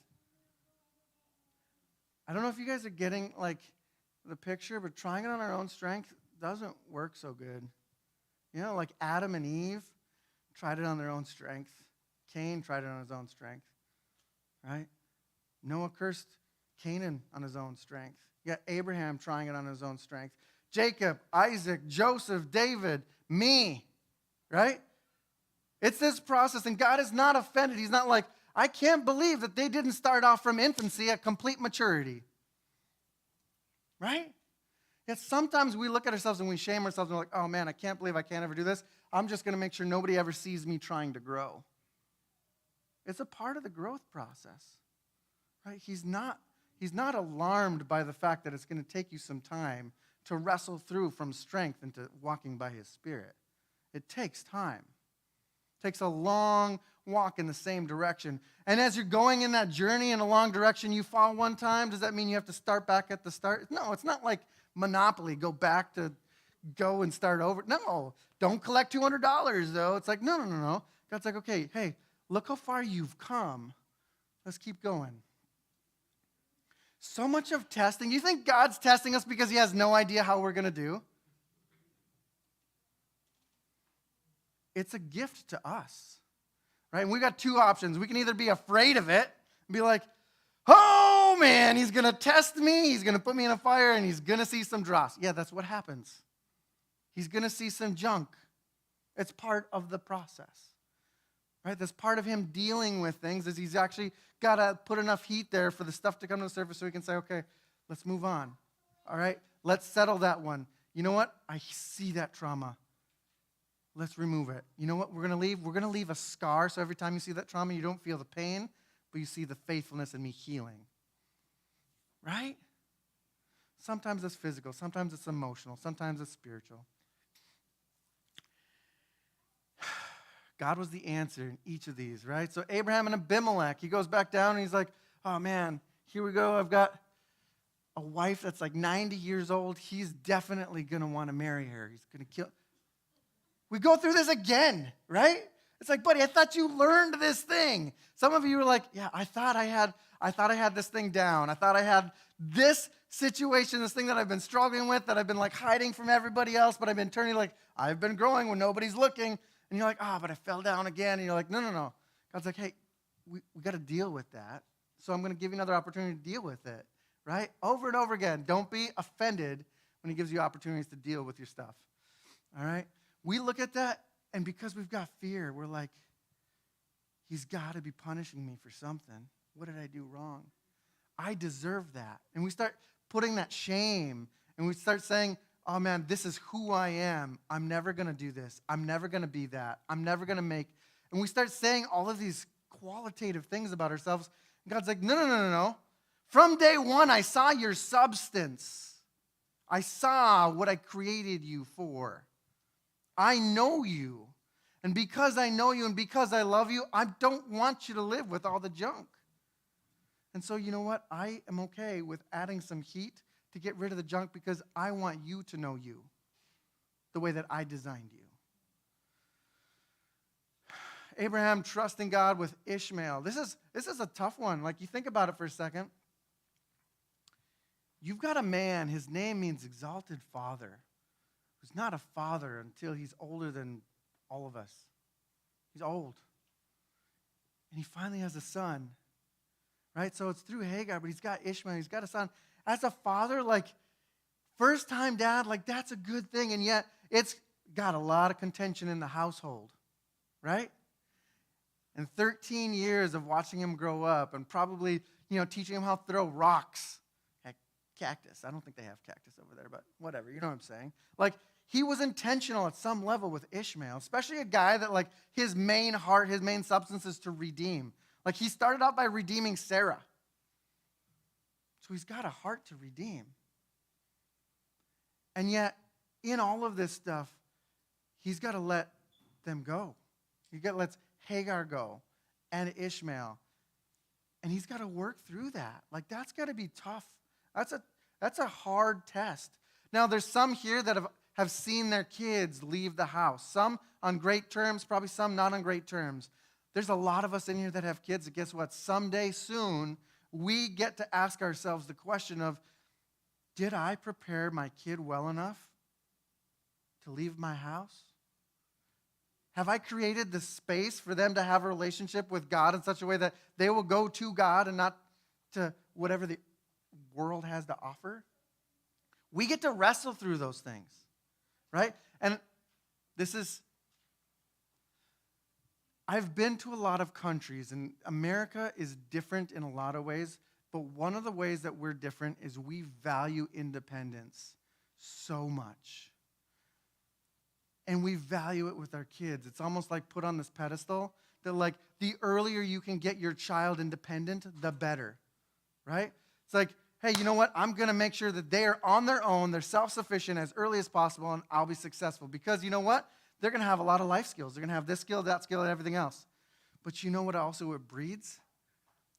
I don't know if you guys are getting, like, the picture, but trying it on our own strength doesn't work so good. You know, like Adam and Eve tried it on their own strength. Cain tried it on his own strength, right? Noah cursed Canaan on his own strength. You got Abraham trying it on his own strength. Jacob, Isaac, Joseph, David, me, right? It's this process, and God is not offended. He's not like, I can't believe that they didn't start off from infancy at complete maturity, right? Yet sometimes we look at ourselves and we shame ourselves and we're like, oh man, I can't believe I can't ever do this. I'm just going to make sure nobody ever sees me trying to grow. It's a part of the growth process, right? He's not alarmed by the fact that it's going to take you some time to wrestle through from strength into walking by his Spirit. It takes time. It takes a long walk in the same direction. And as you're going in that journey in a long direction, you fall one time, does that mean you have to start back at the start? No, it's not like Monopoly, go and start over. No, don't collect $200 though. It's like, no. God's like, okay, hey, look how far you've come. Let's keep going. So much of testing. You think God's testing us because he has no idea how we're going to do? It's a gift to us, right? And we got two options. We can either be afraid of it and be like, oh man, he's going to test me. He's going to put me in a fire and he's going to see some dross. Yeah, that's what happens. He's going to see some junk. It's part of the process, right? That's part of him dealing with things is he's actually got to put enough heat there for the stuff to come to the surface so he can say, okay, let's move on. All right, let's settle that one. You know what? I see that trauma. Let's remove it. You know what we're going to leave? We're going to leave a scar so every time you see that trauma, you don't feel the pain, but you see the faithfulness in me healing. Right? Sometimes it's physical. Sometimes it's emotional. Sometimes it's spiritual. God was the answer in each of these, right? So Abraham and Abimelech, he goes back down and he's like, oh man, here we go. I've got a wife that's like 90 years old. He's definitely going to want to marry her. He's going to kill. We go through this again, right? It's like, buddy, I thought you learned this thing. Some of you were like, yeah, I thought I had this thing down. I thought I had this situation, this thing that I've been struggling with, that I've been like hiding from everybody else, but I've been turning like, I've been growing when nobody's looking. And you're like, but I fell down again. And you're like, no. God's like, hey, we got to deal with that. So I'm going to give you another opportunity to deal with it, right? Over and over again. Don't be offended when he gives you opportunities to deal with your stuff, all right? We look at that, and because we've got fear, we're like, he's got to be punishing me for something. What did I do wrong? I deserve that. And we start putting that shame, and we start saying, oh man, this is who I am. I'm never going to do this. I'm never going to be that. I'm never going to make. And we start saying all of these qualitative things about ourselves. And God's like, no. From day one, I saw your substance. I saw what I created you for. I know you. And because I know you and because I love you, I don't want you to live with all the junk. And so you know what? I am okay with adding some heat to get rid of the junk because I want you to know you the way that I designed you. Abraham trusting God with Ishmael. This is a tough one. Like, you think about it for a second. You've got a man, his name means exalted father, who's not a father until he's older than all of us. He's old. And he finally has a son, right? So it's through Hagar, but he's got Ishmael, he's got a son. As a father, like, first time dad, like, that's a good thing, and yet it's got a lot of contention in the household, right? And 13 years of watching him grow up and probably, teaching him how to throw rocks at cactus. I don't think they have cactus over there, but whatever, you know what I'm saying? Like, he was intentional at some level with Ishmael, especially a guy that, like, his main heart, his main substance is to redeem. Like, he started out by redeeming Sarah. So he's got a heart to redeem. And yet, in all of this stuff, he's got to let them go. He's got to let Hagar go and Ishmael. And he's got to work through that. Like, that's got to be tough. That's a hard test. Now, there's some here that have seen their kids leave the house. Some on great terms, probably some not on great terms. There's a lot of us in here that have kids that, guess what? Someday soon, we get to ask ourselves the question of, did I prepare my kid well enough to leave my house? Have I created the space for them to have a relationship with God in such a way that they will go to God and not to whatever the world has to offer? We get to wrestle through those things, right? And I've been to a lot of countries, and America is different in a lot of ways, but one of the ways that we're different is we value independence so much. And we value it with our kids. It's almost like put on this pedestal that, like, the earlier you can get your child independent, the better, right? It's like, hey, you know what? I'm going to make sure that they are on their own, they're self-sufficient as early as possible, and I'll be successful. Because you know what? They're going to have a lot of life skills. They're going to have this skill, that skill, and everything else. But you know what also it breeds?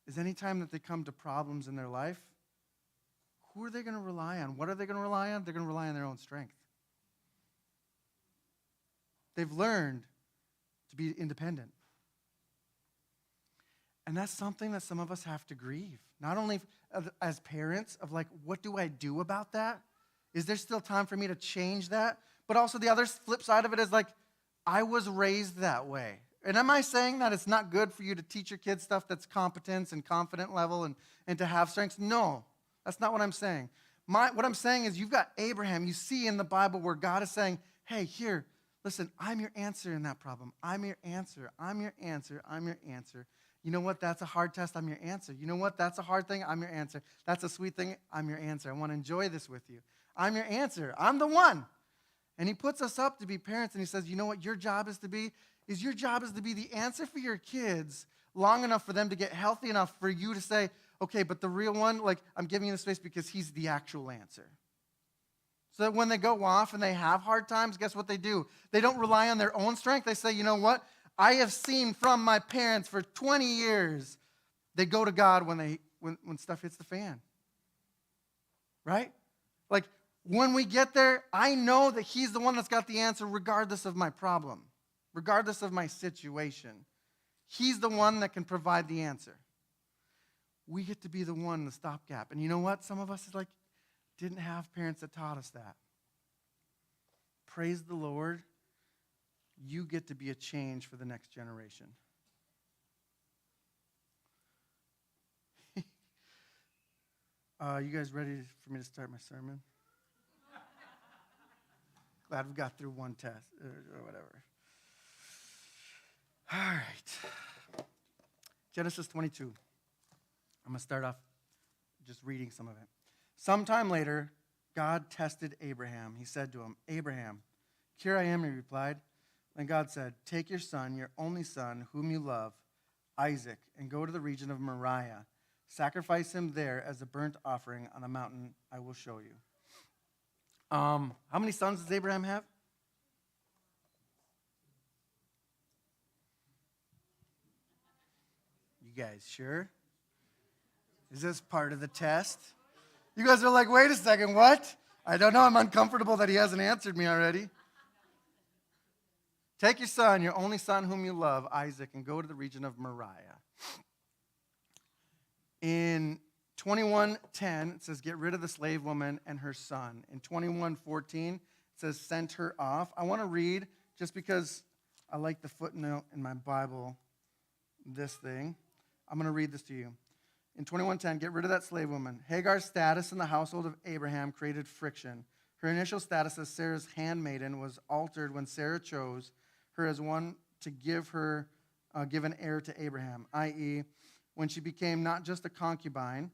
Is anytime that they come to problems in their life, who are they going to rely on? What are they going to rely on? They're going to rely on their own strength. They've learned to be independent. And that's something that some of us have to grieve. Not only as parents of like, what do I do about that? Is there still time for me to change that? But also the other flip side of it is like, I was raised that way. And am I saying that it's not good for you to teach your kids stuff that's competence and confident level and to have strengths? No, that's not what I'm saying. What I'm saying is you've got Abraham. You see in the Bible where God is saying, hey, here, listen, I'm your answer in that problem. I'm your answer. I'm your answer. I'm your answer. You know what? That's a hard test. I'm your answer. You know what? That's a hard thing. I'm your answer. That's a sweet thing. I'm your answer. I want to enjoy this with you. I'm your answer. I'm the one. And he puts us up to be parents, and he says, you know what your job is to be? Your job is to be the answer for your kids long enough for them to get healthy enough for you to say, okay, but the real one, like, I'm giving you the space because he's the actual answer. So that when they go off and they have hard times, guess what they do? They don't rely on their own strength. They say, you know what? I have seen from my parents for 20 years, they go to God when stuff hits the fan. Right? Like, when we get there, I know that he's the one that's got the answer regardless of my problem, regardless of my situation. He's the one that can provide the answer. We get to be the one, the stopgap. And you know what? Some of us didn't have parents that taught us that. Praise the Lord. You get to be a change for the next generation. You guys ready for me to start my sermon? Glad we got through one test or whatever. All right. Genesis 22. I'm going to start off just reading some of it. Sometime later, God tested Abraham. He said to him, Abraham, here I am, he replied. Then God said, take your son, your only son, whom you love, Isaac, and go to the region of Moriah. Sacrifice him there as a burnt offering on the mountain I will show you. How many sons does Abraham have? You guys sure? Is this part of the test? You guys are like, wait a second, what? I don't know. I'm uncomfortable that he hasn't answered me already. Take your son, your only son whom you love, Isaac, and go to the region of Moriah. In 21:10, it says, get rid of the slave woman and her son. In 21:14, it says, send her off. I want to read, just because I like the footnote in my Bible, this thing. I'm going to read this to you. In 21:10, get rid of that slave woman. Hagar's status in the household of Abraham created friction. Her initial status as Sarah's handmaiden was altered when Sarah chose her as one to give an heir to Abraham, i.e., when she became not just a concubine,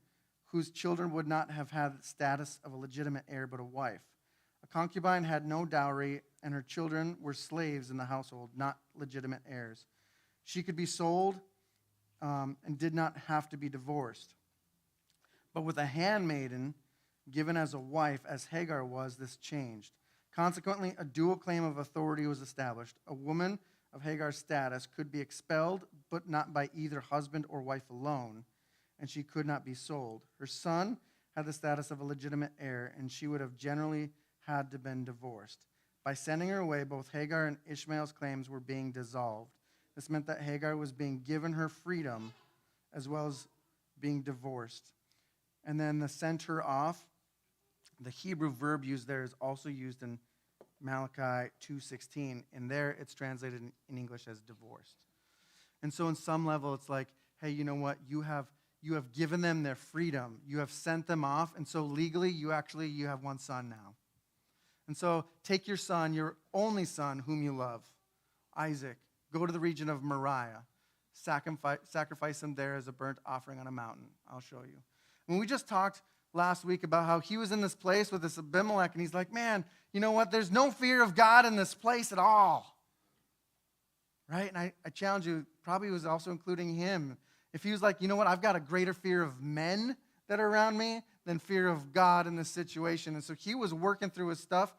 whose children would not have had the status of a legitimate heir, but a wife. A concubine had no dowry, and her children were slaves in the household, not legitimate heirs. She could be sold and did not have to be divorced. But with a handmaiden given as a wife, as Hagar was, this changed. Consequently, a dual claim of authority was established. A woman of Hagar's status could be expelled, but not by either husband or wife alone, and she could not be sold. Her son had the status of a legitimate heir, and she would have generally had to been divorced. By sending her away, both Hagar and Ishmael's claims were being dissolved. This meant that Hagar was being given her freedom as well as being divorced. And then the sent her off, the Hebrew verb used there is also used in Malachi 2:16. And there it's translated in English as divorced. And so in some level it's like, hey, you know what? You have given them their freedom. You have sent them off. And so legally you have one son now. And so take your son, your only son whom you love, Isaac. Go to the region of Moriah. Sacrifice him there as a burnt offering on a mountain. I'll show you. When we just talked last week about how he was in this place with this Abimelech, and he's like, man, you know what? There's no fear of God in this place at all. Right? And I challenge you, probably was also including him. If he was like, you know what? I've got a greater fear of men that are around me than fear of God in this situation. And so he was working through his stuff.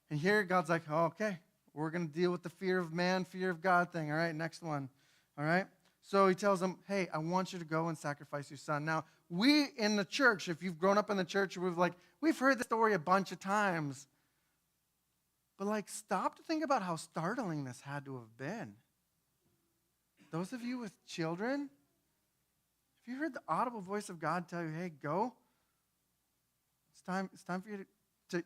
And here God's like, oh, okay, we're going to deal with the fear of man, fear of God thing. All right, next one. All right. So he tells them, hey, I want you to go and sacrifice your son. Now, we in the church, if you've grown up in the church, we've heard the story a bunch of times. But stop to think about how startling this had to have been. Those of you with children, have you heard the audible voice of God tell you, hey, go? It's time for you to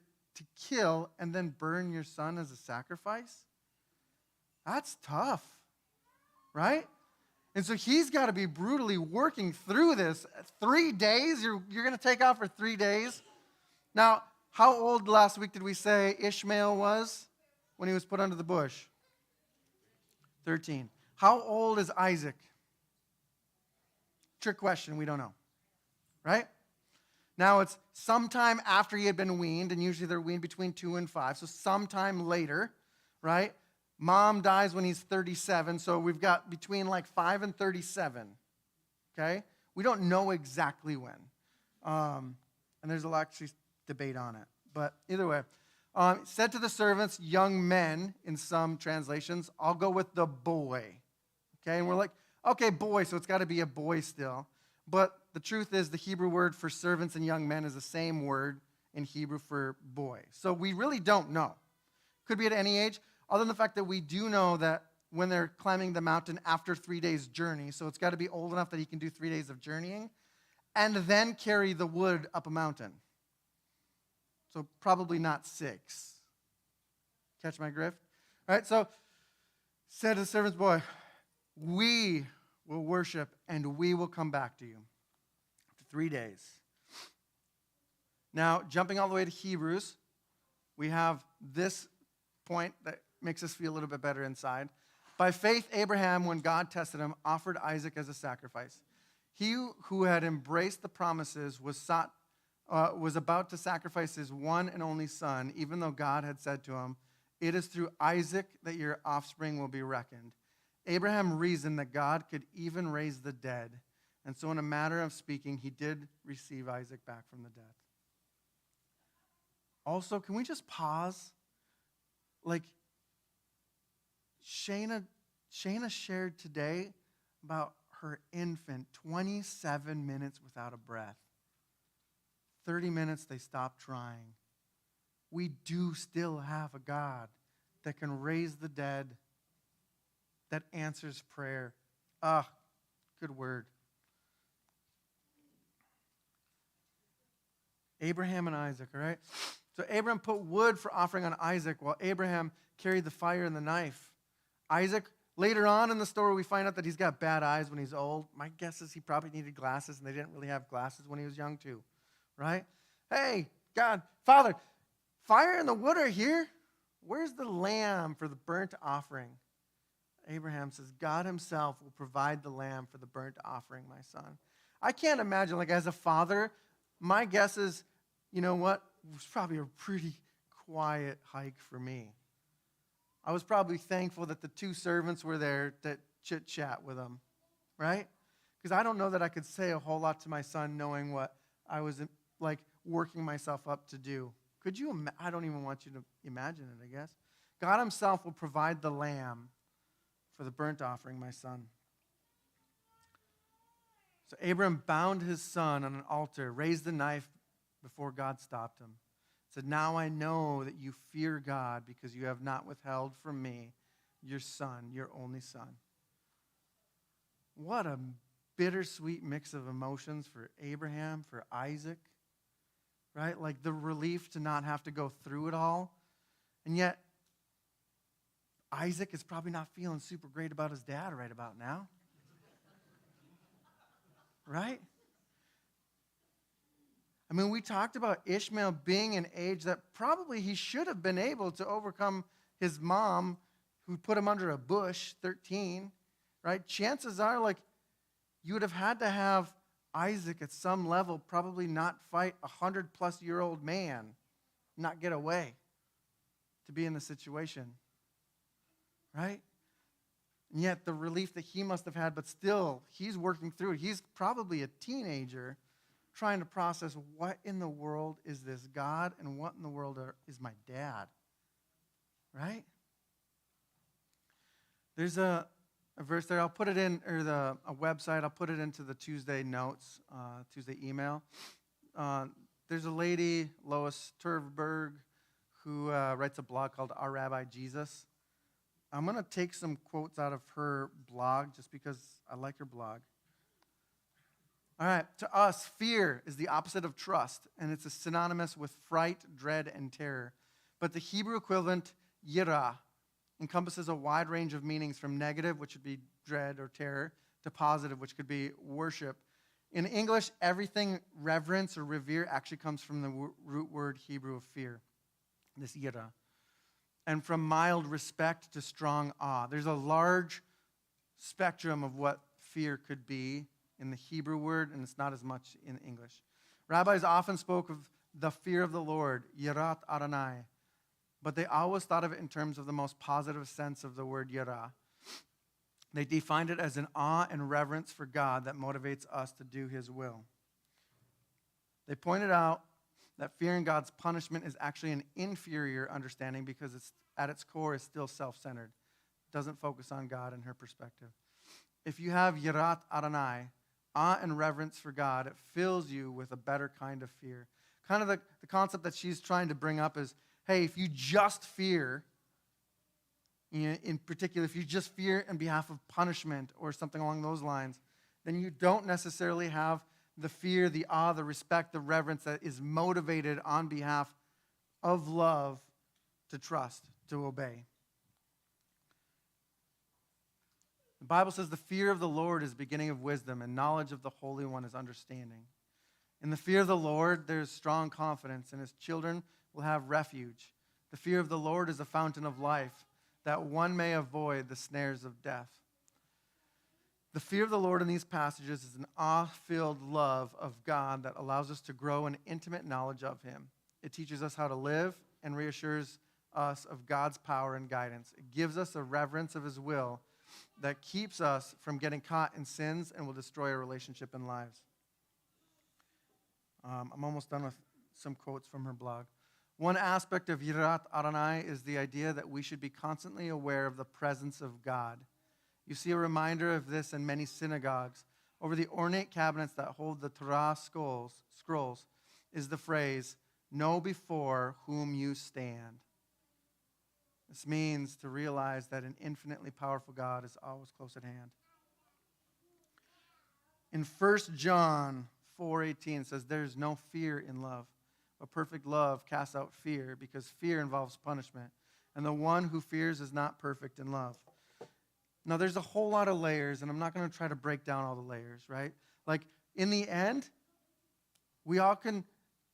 kill and then burn your son as a sacrifice? That's tough, right? And so he's got to be brutally working through this. 3 days? You're going to take off for 3 days? Now, how old last week did we say Ishmael was when he was put under the bush? 13. How old is Isaac? Trick question, we don't know. Right? Now, it's sometime after he had been weaned, and usually they're weaned between 2 and 5, so sometime later, right? Mom dies when he's 37, so we've got between 5 and 37, okay? We don't know exactly when. And there's a lot of debate on it. But either way, said to the servants, young men, in some translations. I'll go with the boy, okay? And we're like, okay, boy, so it's got to be a boy still. But the truth is the Hebrew word for servants and young men is the same word in Hebrew for boy. So we really don't know. Could be at any age, other than the fact that we do know that when they're climbing the mountain after 3 days' journey, so it's got to be old enough that he can do 3 days of journeying, and then carry the wood up a mountain. So probably not 6. Catch my drift? All right, so said to the servant's boy, we will worship and we will come back to you after 3 days. Now, jumping all the way to Hebrews, we have this point that makes us feel a little bit better inside. By faith, Abraham, when God tested him, offered Isaac as a sacrifice. He who had embraced the promises was about to sacrifice his one and only son, even though God had said to him, it is through Isaac that your offspring will be reckoned. Abraham reasoned that God could even raise the dead, and so in a matter of speaking, he did receive Isaac back from the dead. Also, can we just pause? Shayna shared today about her infant, 27 minutes without a breath. 30 minutes, they stopped trying. We do still have a God that can raise the dead, that answers prayer. Good word. Abraham and Isaac, all right? So Abraham put wood for offering on Isaac while Abraham carried the fire and the knife. Isaac, later on in the story, we find out that he's got bad eyes when he's old. My guess is he probably needed glasses, and they didn't really have glasses when he was young too, right? Hey, God, Father, fire and the wood are here. Where's the lamb for the burnt offering? Abraham says, God himself will provide the lamb for the burnt offering, my son. I can't imagine, as a father, my guess is, you know what? It was probably a pretty quiet hike for me. I was probably thankful that the 2 servants were there to chit-chat with him, right? Because I don't know that I could say a whole lot to my son knowing what I was, working myself up to do. Could you? I don't even want you to imagine it, I guess. God himself will provide the lamb for the burnt offering, my son. So Abram bound his son on an altar, raised the knife before God stopped him. Said, now I know that you fear God because you have not withheld from me your son, your only son. What a bittersweet mix of emotions for Abraham, for Isaac, right? The relief to not have to go through it all. And yet, Isaac is probably not feeling super great about his dad right about now. Right? I mean, we talked about Ishmael being an age that probably he should have been able to overcome his mom, who put him under a bush, 13, right? Chances are, you would have had to have Isaac at some level probably not fight a 100-plus-year-old man, not get away to be in the situation, right? And yet the relief that he must have had, but still, he's working through it. He's probably a teenager trying to process what in the world is this God and what in the world is my dad, right? There's a verse there. I'll put it in, or a website. I'll put it into the Tuesday notes, Tuesday email. There's a lady, Lois Turvberg, who writes a blog called Our Rabbi Jesus. I'm going to take some quotes out of her blog just because I like her blog. All right, to us, fear is the opposite of trust, and it's synonymous with fright, dread, and terror. But the Hebrew equivalent, yirah, encompasses a wide range of meanings from negative, which would be dread or terror, to positive, which could be worship. In English, everything reverence or revere actually comes from the root word Hebrew of fear, this yirah. And from mild respect to strong awe. There's a large spectrum of what fear could be in the Hebrew word, and it's not as much in English. Rabbis often spoke of the fear of the Lord, yirat Adonai, but they always thought of it in terms of the most positive sense of the word yirah. They defined it as an awe and reverence for God that motivates us to do his will. They pointed out that fearing God's punishment is actually an inferior understanding because it's at its core is still self-centered. It doesn't focus on God and her perspective. If you have yirat Adonai, awe and reverence for God, it fills you with a better kind of fear. Kind of the concept that she's trying to bring up is, hey, if you just fear, in particular, if you just fear on behalf of punishment or something along those lines, then you don't necessarily have the fear, the awe, the respect, the reverence that is motivated on behalf of love to trust, to obey. The Bible says the fear of the Lord is the beginning of wisdom, and knowledge of the Holy One is understanding. In the fear of the Lord, there is strong confidence, and his children will have refuge. The fear of the Lord is a fountain of life, that one may avoid the snares of death. The fear of the Lord in these passages is an awe-filled love of God that allows us to grow in intimate knowledge of him. It teaches us how to live and reassures us of God's power and guidance. It gives us a reverence of his will that keeps us from getting caught in sins and will destroy our relationship and lives. I'm almost done with some quotes from her blog. One aspect of Yirat Adonai is the idea that we should be constantly aware of the presence of God. You see a reminder of this in many synagogues. Over the ornate cabinets that hold the Torah scrolls is the phrase, "Know before whom you stand." This means to realize that an infinitely powerful God is always close at hand. In 1 John 4:18 it says, "There is no fear in love, but perfect love casts out fear, because fear involves punishment, and the one who fears is not perfect in love." Now, there's a whole lot of layers, and I'm not going to try to break down all the layers, right? Like, in the end, we all can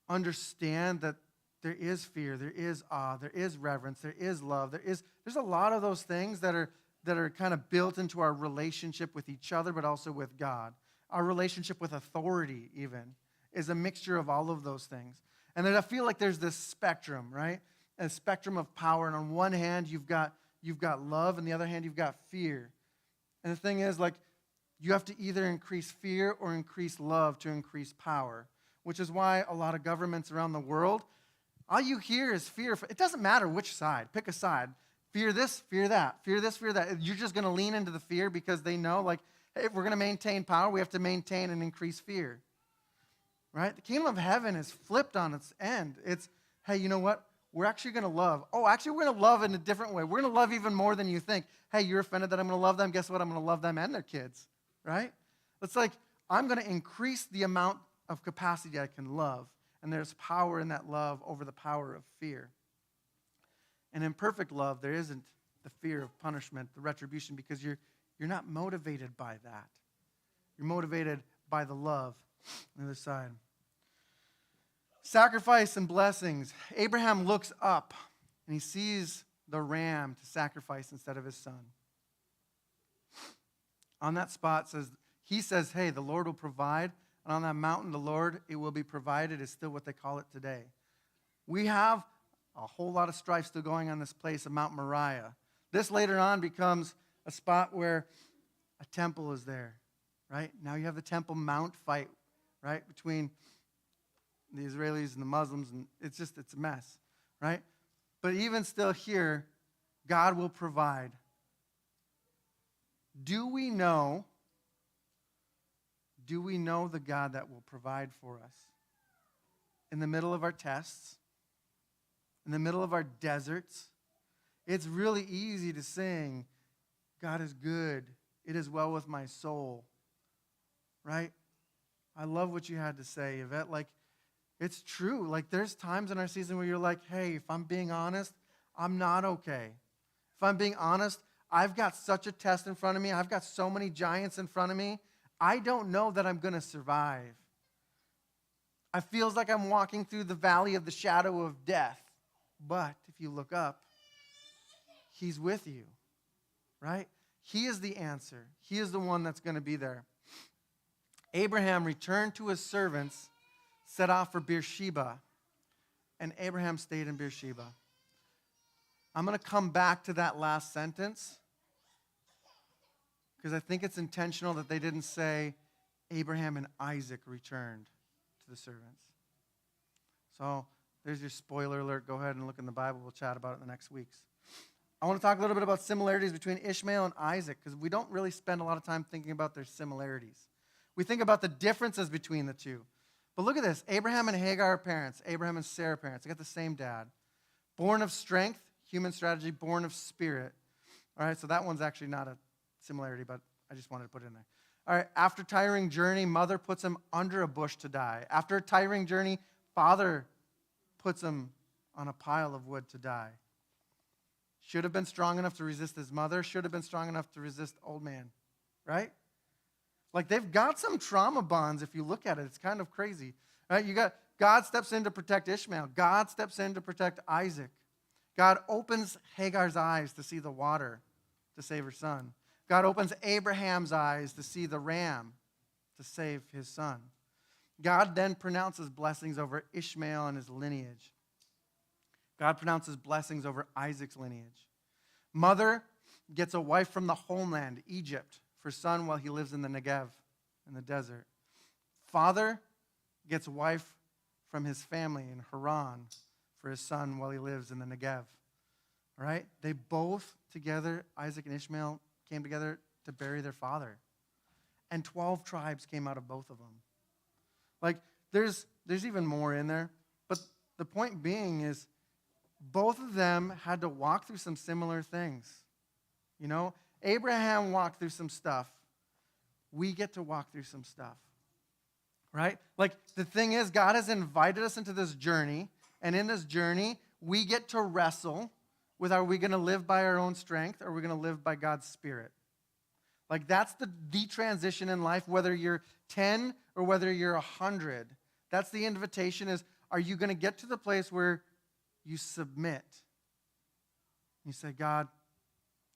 understand that there is fear, there is awe, there is reverence, there is love. There's a lot of those things that are kind of built into our relationship with each other, but also with God. Our relationship with authority, even, is a mixture of all of those things. And then I feel like there's this spectrum, right? A spectrum of power. And on one hand, you've got love, and the other hand, you've got fear. And the thing is, like, you have to either increase fear or increase love to increase power, which is why a lot of governments around the world, all you hear is fear. It doesn't matter which side. Pick a side. Fear this, fear that. Fear this, fear that. You're just going to lean into the fear because they know, like, hey, if we're going to maintain power, we have to maintain and increase fear. Right? The kingdom of heaven is flipped on its end. It's, hey, you know what? We're actually going to love. Oh, actually, we're going to love in a different way. We're going to love even more than you think. Hey, you're offended that I'm going to love them. Guess what? I'm going to love them and their kids. Right? It's like, I'm going to increase the amount of capacity I can love. And there's power in that love over the power of fear. And in perfect love, there isn't the fear of punishment, the retribution, because you're not motivated by that. You're motivated by the love on the other side. Sacrifice and blessings. Abraham looks up and he sees the ram to sacrifice instead of his son. On that spot he says, hey, the Lord will provide. And on that mountain, the Lord, it will be provided, is still what they call it today. We have a whole lot of strife still going on this place of Mount Moriah. This later on becomes a spot where a temple is there, right? Now you have the Temple Mount fight, right, between the Israelis and the Muslims, and it's a mess, right? But even still here, God will provide. Do we know the God that will provide for us? In the middle of our tests, in the middle of our deserts, it's really easy to sing, God is good, it is well with my soul, right? I love what you had to say, Yvette. Like, it's true. Like, there's times in our season where you're like, hey, if I'm being honest, I'm not okay. If I'm being honest, I've got such a test in front of me. I've got so many giants in front of me. I don't know that I'm going to survive. I feels like I'm walking through the valley of the shadow of death. But if you look up, he's with you, right? He is the answer. He is the one that's going to be there. Abraham returned to his servants, set off for Beersheba, and Abraham stayed in Beersheba. I'm going to come back to that last sentence because I think it's intentional that they didn't say Abraham and Isaac returned to the servants. So there's your spoiler alert. Go ahead and look in the Bible. We'll chat about it in the next weeks. I want to talk a little bit about similarities between Ishmael and Isaac because we don't really spend a lot of time thinking about their similarities. We think about the differences between the two. But look at this. Abraham and Hagar are parents. Abraham and Sarah are parents. They got the same dad. Born of strength, human strategy, born of spirit. All right, so that one's actually not a similarity, but I just wanted to put it in there. All right, after tiring journey, mother puts him under a bush to die. After a tiring journey, father puts him on a pile of wood to die. Should have been strong enough to resist his mother. Should have been strong enough to resist old man, right? Like, they've got some trauma bonds if you look at it. It's kind of crazy. Right? You got God steps in to protect Ishmael. God steps in to protect Isaac. God opens Hagar's eyes to see the water to save her son. God opens Abraham's eyes to see the ram to save his son. God then pronounces blessings over Ishmael and his lineage. God pronounces blessings over Isaac's lineage. Mother gets a wife from the homeland, Egypt, for son while he lives in the Negev, in the desert. Father gets a wife from his family in Haran for his son while he lives in the Negev. All right? They both together, Isaac and Ishmael, came together to bury their father. And 12 tribes came out of both of them. Like, there's even more in there. But the point being is, both of them had to walk through some similar things. You know, Abraham walked through some stuff. We get to walk through some stuff. Right? Like, the thing is, God has invited us into this journey. And in this journey, we get to wrestle with, are we going to live by our own strength or are we going to live by God's Spirit? Like, that's the transition in life, whether you're 10 or whether you're 100. That's the invitation is, are you going to get to the place where you submit? You say, God,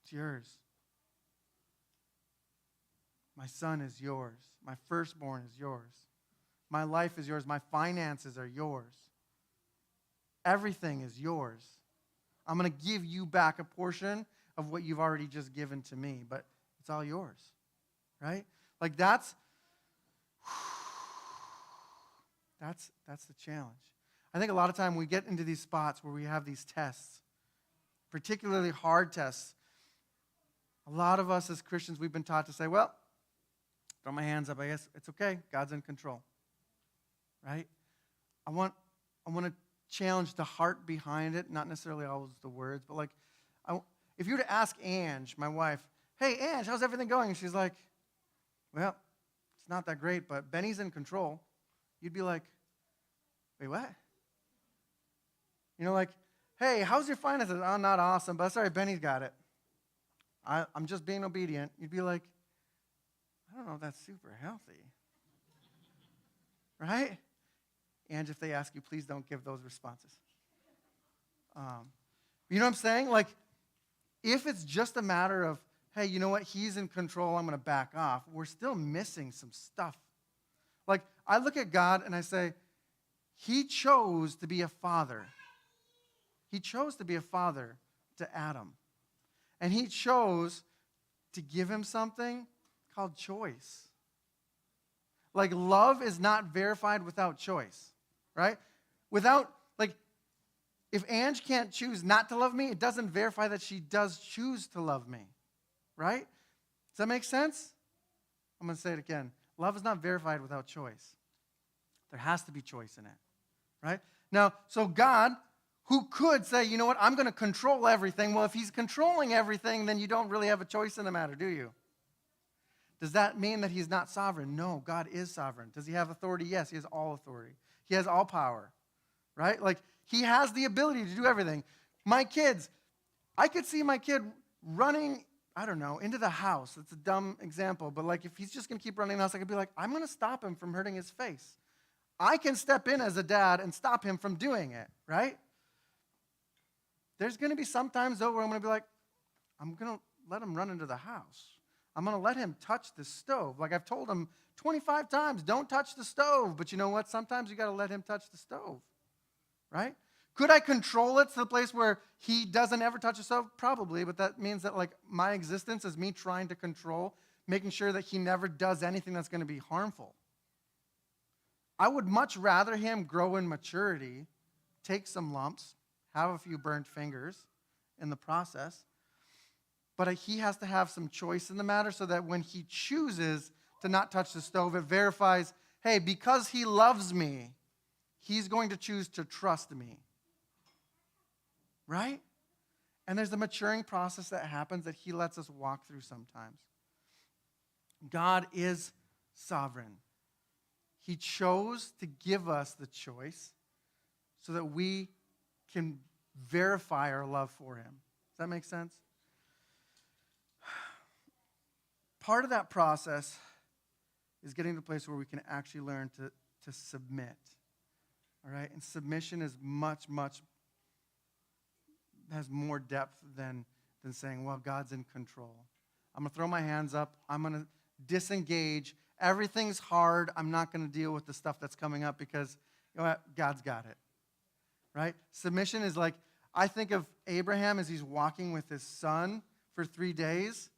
it's yours. My son is yours. My firstborn is yours. My life is yours. My finances are yours. Everything is yours. I'm going to give you back a portion of what you've already just given to me, but it's all yours, right? Like, that's the challenge. I think a lot of time we get into these spots where we have these tests, particularly hard tests. A lot of us as Christians, we've been taught to say, well, throw my hands up, I guess it's okay. God's in control, right? I want to challenge the heart behind it, not necessarily always the words, but like, if you were to ask Ange, my wife, hey, Ange, how's everything going? And she's like, well, it's not that great, but Benny's in control. You'd be like, wait, what? You know, like, hey, how's your finances? Oh, not awesome, but sorry, Benny's got it. I'm just being obedient. You'd be like, I don't know if that's super healthy. Right? And if they ask you, please don't give those responses. You know what I'm saying? Like, if it's just a matter of, hey, you know what? He's in control. I'm going to back off. We're still missing some stuff. Like, I look at God and I say, he chose to be a father. He chose to be a father to Adam. And he chose to give him something called choice. Like, love is not verified without choice, right? Without, like, if Ange can't choose not to love me, it doesn't verify that she does choose to love me, right? Does that make sense? I'm going to say it again. Love is not verified without choice. There has to be choice in it, right? Now, so God, who could say, you know what, I'm going to control everything. Well, if he's controlling everything, then you don't really have a choice in the matter, do you? Does that mean that he's not sovereign? No, God is sovereign. Does he have authority? Yes, he has all authority. He has all power, right? Like, he has the ability to do everything. My kids, I could see my kid running, I don't know, into the house. It's a dumb example, but like if he's just going to keep running in the house, I could be like, I'm going to stop him from hurting his face. I can step in as a dad and stop him from doing it, right? There's going to be some times, though, where I'm going to be like, I'm going to let him run into the house. I'm going to let him touch the stove. Like I've told him 25 times, don't touch the stove. But you know what? Sometimes you got to let him touch the stove, right? Could I control it to the place where he doesn't ever touch the stove? Probably, but that means that like my existence is me trying to control, making sure that he never does anything that's going to be harmful. I would much rather him grow in maturity, take some lumps, have a few burnt fingers in the process, but he has to have some choice in the matter so that when he chooses to not touch the stove, it verifies, hey, because he loves me, he's going to choose to trust me. Right? And there's a maturing process that happens that he lets us walk through sometimes. God is sovereign. He chose to give us the choice so that we can verify our love for him. Does that make sense? Part of that process is getting to a place where we can actually learn to submit. All right? And submission is has more depth than saying, well, God's in control. I'm going to throw my hands up. I'm going to disengage. Everything's hard. I'm not going to deal with the stuff that's coming up because you know what? God's got it. Right? Submission is like, I think of Abraham as he's walking with his son for 3 days.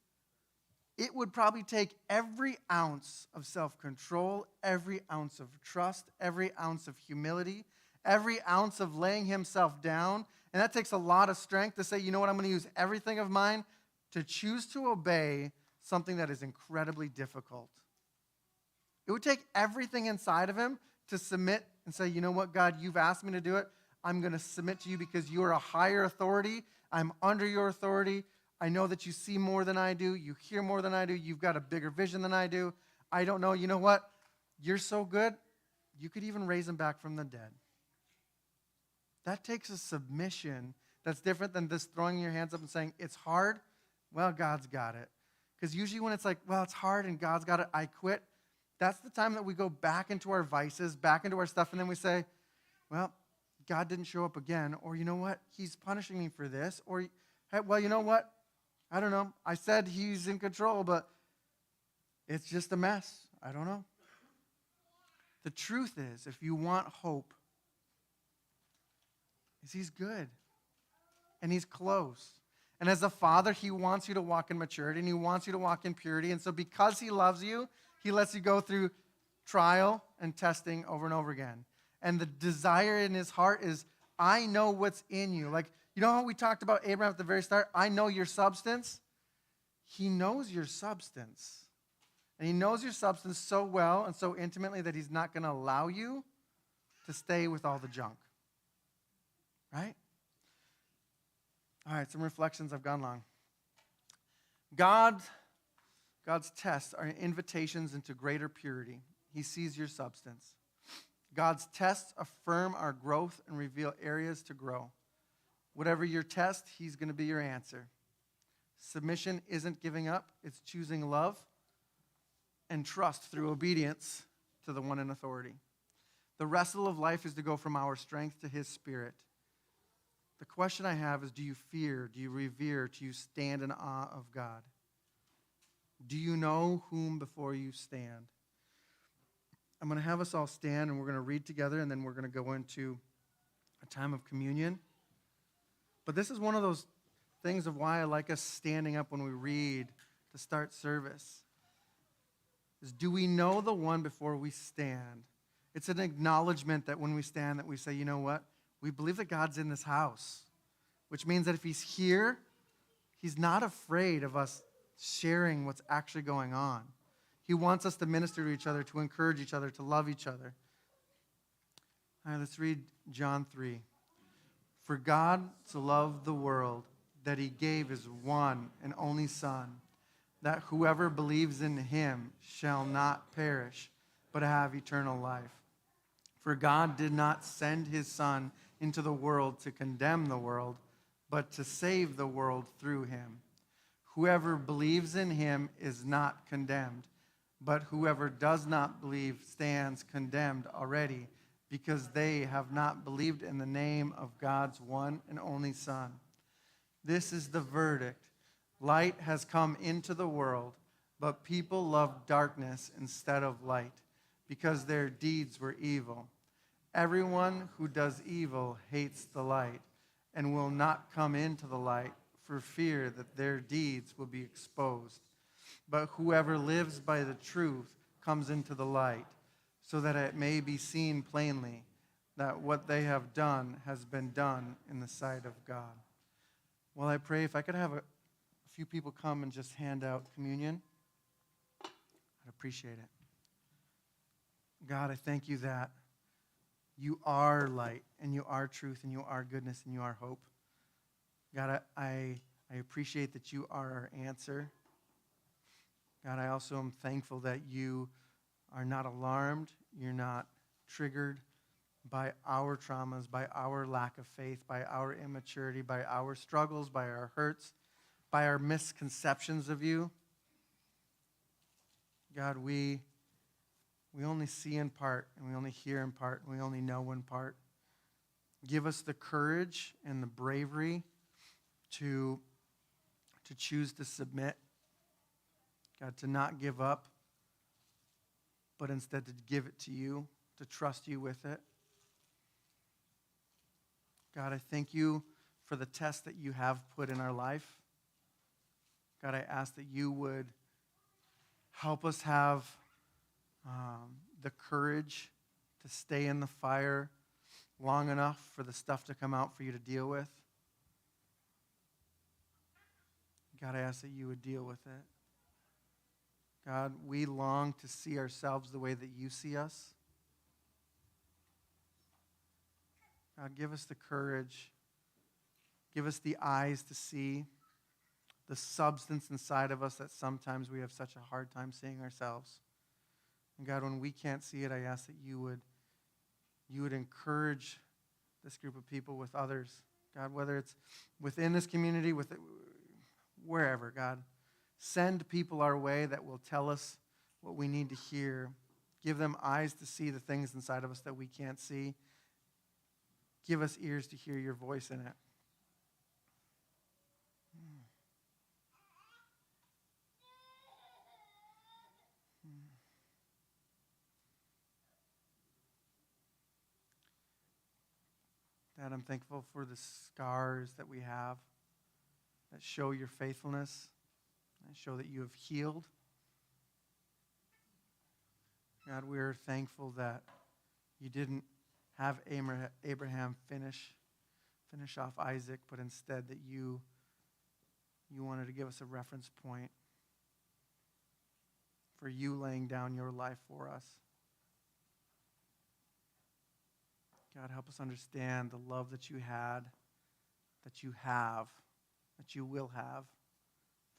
It would probably take every ounce of self-control, every ounce of trust, every ounce of humility, every ounce of laying himself down. And that takes a lot of strength to say, you know what, I'm going to use everything of mine to choose to obey something that is incredibly difficult. It would take everything inside of him to submit and say, you know what, God, you've asked me to do it. I'm going to submit to you because you are a higher authority. I'm under your authority. I know that you see more than I do. You hear more than I do. You've got a bigger vision than I do. I don't know. You know what? You're so good, you could even raise him back from the dead. That takes a submission that's different than this throwing your hands up and saying, it's hard. Well, God's got it. Because usually when it's like, well, it's hard and God's got it, I quit. That's the time that we go back into our vices, back into our stuff, and then we say, well, God didn't show up again. Or you know what? He's punishing me for this. Or, hey, well, you know what? I don't know. I said he's in control, but it's just a mess. I don't know. The truth is, if you want hope, is he's good. And he's close. And as a father, he wants you to walk in maturity and he wants you to walk in purity. And so because he loves you, he lets you go through trial and testing over and over again. And the desire in his heart is, I know what's in you. Like, you know how we talked about Abraham at the very start? I know your substance. He knows your substance. And he knows your substance so well and so intimately that he's not going to allow you to stay with all the junk. Right? All right, some reflections. I've gone long. God's tests are invitations into greater purity. He sees your substance. God's tests affirm our growth and reveal areas to grow. Whatever your test, he's going to be your answer. Submission isn't giving up. It's choosing love and trust through obedience to the one in authority. The wrestle of life is to go from our strength to his spirit. The question I have is, do you fear, do you revere, do you stand in awe of God? Do you know whom before you stand? I'm going to have us all stand, and we're going to read together, and then we're going to go into a time of communion. But this is one of those things of why I like us standing up when we read to start service. Is, do we know the one before we stand? It's an acknowledgement that when we stand, that we say, you know what? We believe that God's in this house, which means that if he's here, he's not afraid of us sharing what's actually going on. He wants us to minister to each other, to encourage each other, to love each other. All right, let's read John 3. For God so loved the world that he gave his one and only Son, that whoever believes in him shall not perish, but have eternal life. For God did not send his Son into the world to condemn the world, but to save the world through him. Whoever believes in him is not condemned, but whoever does not believe stands condemned already, because they have not believed in the name of God's one and only Son. This is the verdict. Light has come into the world, but people loved darkness instead of light, because their deeds were evil. Everyone who does evil hates the light and will not come into the light for fear that their deeds will be exposed. But whoever lives by the truth comes into the light, so that it may be seen plainly that what they have done has been done in the sight of God. Well, I pray if I could have a few people come and just hand out communion, I'd appreciate it. God, I thank you that you are light, and you are truth, and you are goodness, and you are hope. God, I appreciate that you are our answer. God, I also am thankful that you are not alarmed, you're not triggered by our traumas, by our lack of faith, by our immaturity, by our struggles, by our hurts, by our misconceptions of you. God, we only see in part, and we only hear in part, and we only know in part. Give us the courage and the bravery to choose to submit. God, to not give up, but instead to give it to you, to trust you with it. God, I thank you for the test that you have put in our life. God, I ask that you would help us have the courage to stay in the fire long enough for the stuff to come out for you to deal with. God, I ask that you would deal with it. God, we long to see ourselves the way that you see us. God, give us the courage. Give us the eyes to see the substance inside of us that sometimes we have such a hard time seeing ourselves. And God, when we can't see it, I ask that you would encourage this group of people with others. God, whether it's within this community, wherever, God, send people our way that will tell us what we need to hear. Give them eyes to see the things inside of us that we can't see. Give us ears to hear your voice in it. Dad, I'm thankful for the scars that we have that show your faithfulness, that show that you have healed. God, we are thankful that you didn't have Abraham finish off Isaac, but instead that you wanted to give us a reference point for you laying down your life for us. God, help us understand the love that you had, that you have, that you will have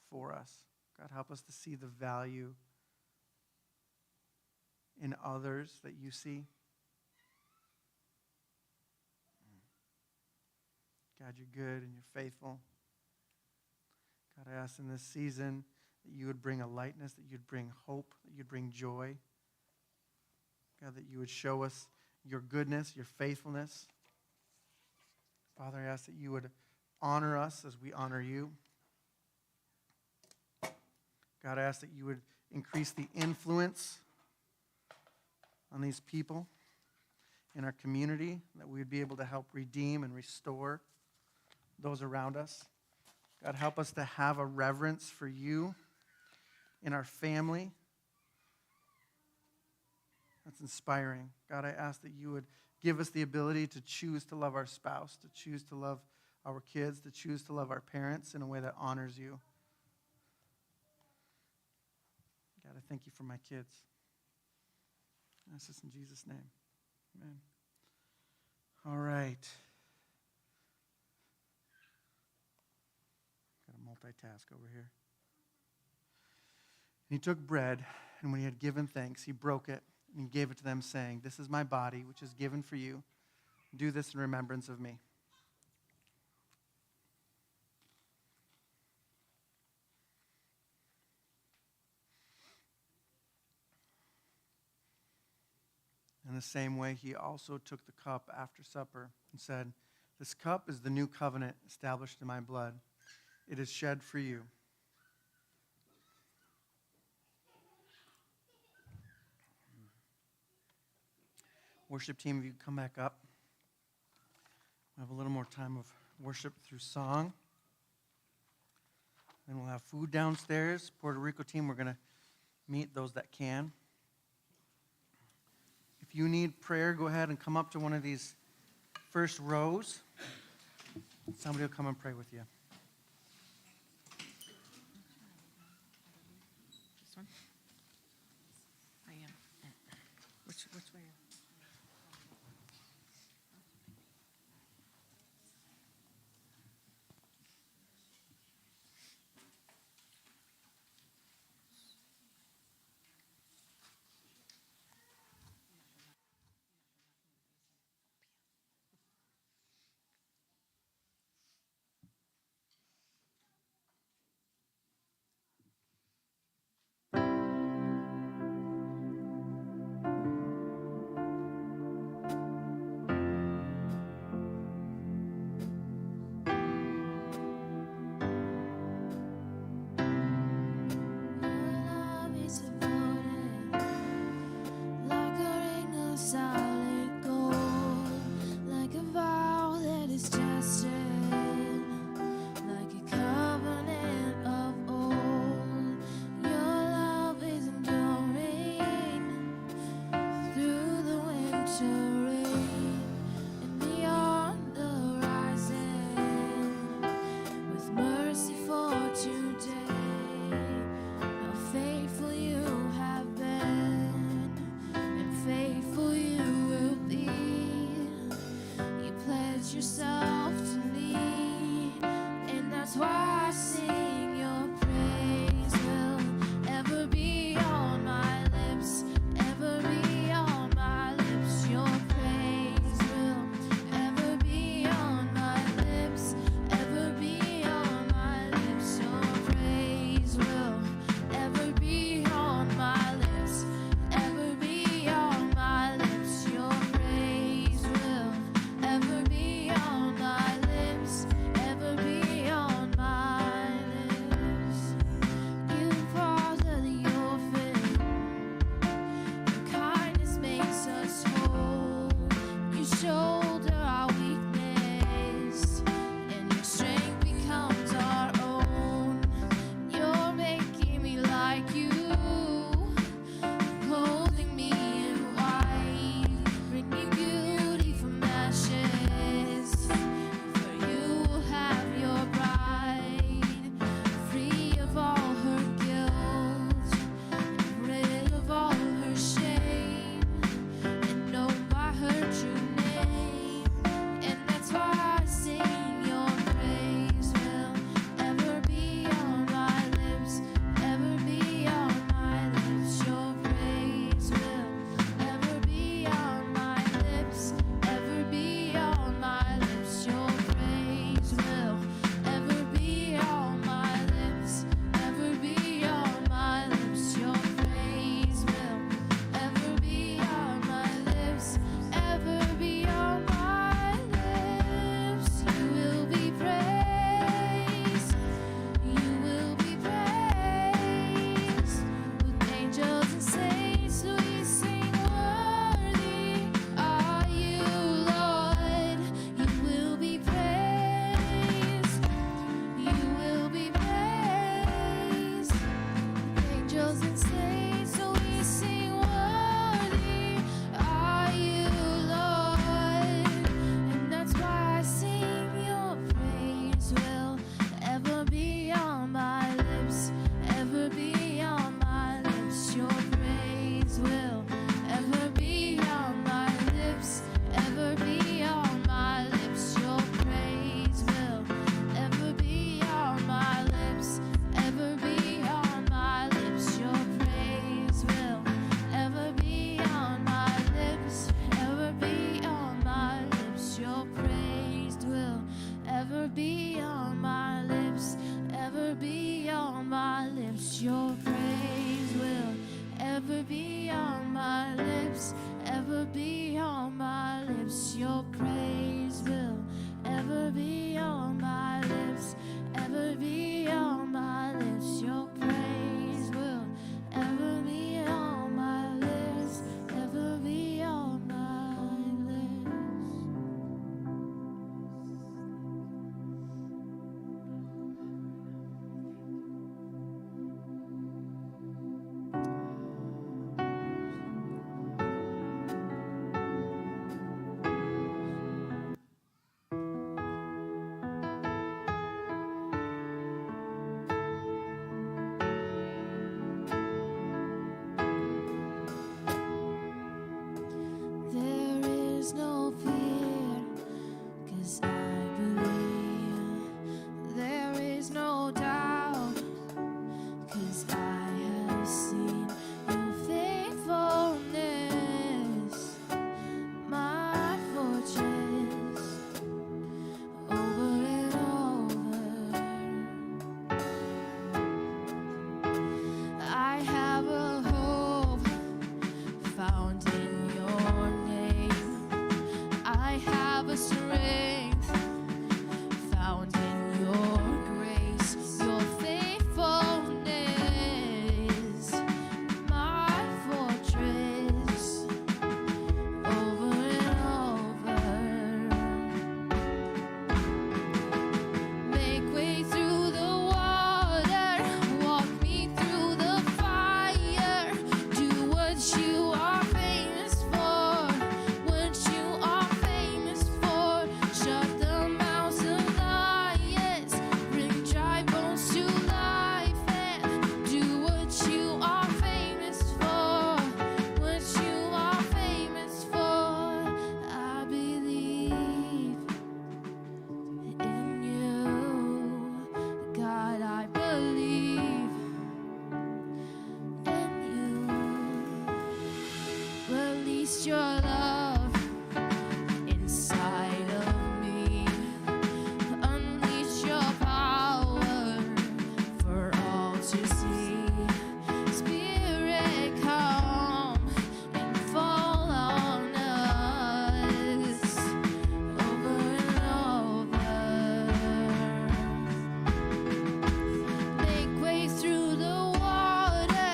for us. God, help us to see the value in others that you see. God, you're good and you're faithful. God, I ask in this season that you would bring a lightness, that you'd bring hope, that you'd bring joy. God, that you would show us your goodness, your faithfulness. Father, I ask that you would honor us as we honor you. God, I ask that you would increase the influence on these people in our community, that we would be able to help redeem and restore those around us. God, help us to have a reverence for you in our family. That's inspiring. God, I ask that you would give us the ability to choose to love our spouse, to choose to love our kids, to choose to love our parents in a way that honors you. God, I thank you for my kids. I ask this in Jesus' name. Amen. All right. Got to multitask over here. And he took bread, and when he had given thanks, he broke it, and he gave it to them, saying, "This is my body, which is given for you. Do this in remembrance of me." In the same way, he also took the cup after supper and said, "This cup is the new covenant established in my blood. It is shed for you. Worship team, if you come back up. We'll have a little more time of worship through song. Then we'll have food downstairs. Puerto Rico team, we're going to meet those that can. If you need prayer, go ahead and come up to one of these first rows. Somebody will come and pray with you. This one? I am. Which way? Love is devoted like a ring of solid gold, like a vow that is tested, like a covenant of old. Your love is enduring through the winter rain and beyond the horizon, with mercy for today. How faithful you have been, and faithful you will be. You pledge yourself to me, and that's why I sing your praise will ever be on my lips, ever be on my lips. Your praise will ever be on my lips, ever be on my lips. Your praise will ever be on my lips, ever be on my lips. Your praise will ever be on my lips, ever be on my lips. You father the orphan, your kindness makes us whole. You shoulder our weakness, and your strength becomes our own. You're making me like you, clothing me in white, bringing beauty from ashes. For you will have your bride, free of all her guilt, and rid of all her shame, and known by her true name. And that's why I sing your praise will ever be on my lips, ever be on 'cause I have seen your faithfulness, my fortress, over and over. I have a hope found in your name. I have a strength found in your grace, your faithfulness, my fortress, over and over. Make way through the water, walk me through the fire. Do what you are famous for, what you are famous for. Shut the mouths of lions, bring dry bones to life, and do what you are famous for, what you are famous for. I believe in you, God, I believe in you. Release your love inside of me. Unleash your power for all to see. Spirit, come and fall on us over and over. Make way through the water,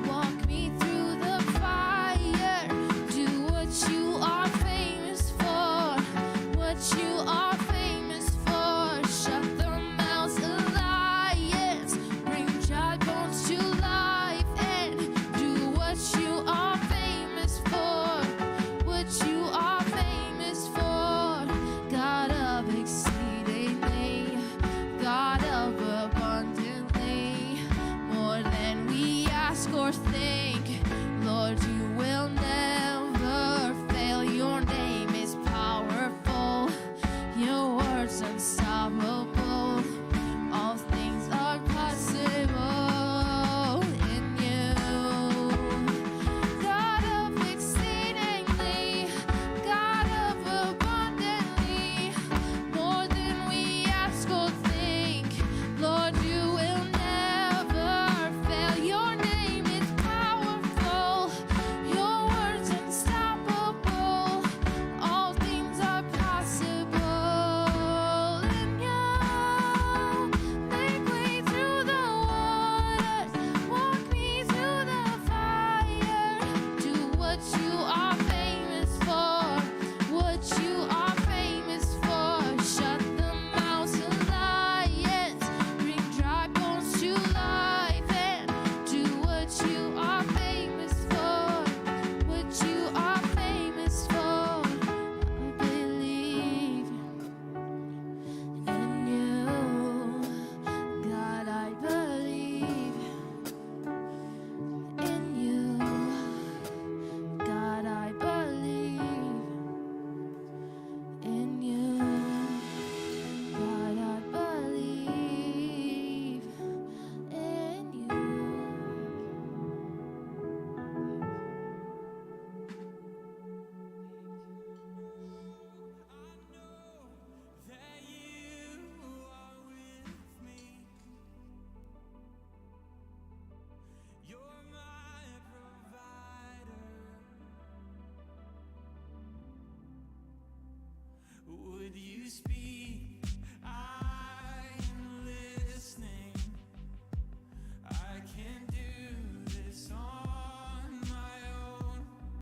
walk me through the fire. Do what you are famous for, what you are famous for. Shut the mouths of lions, bring dry bones to life, and do what you are famous for, what you are famous for. God of exceedingly, God of abundantly, more than we ask or think.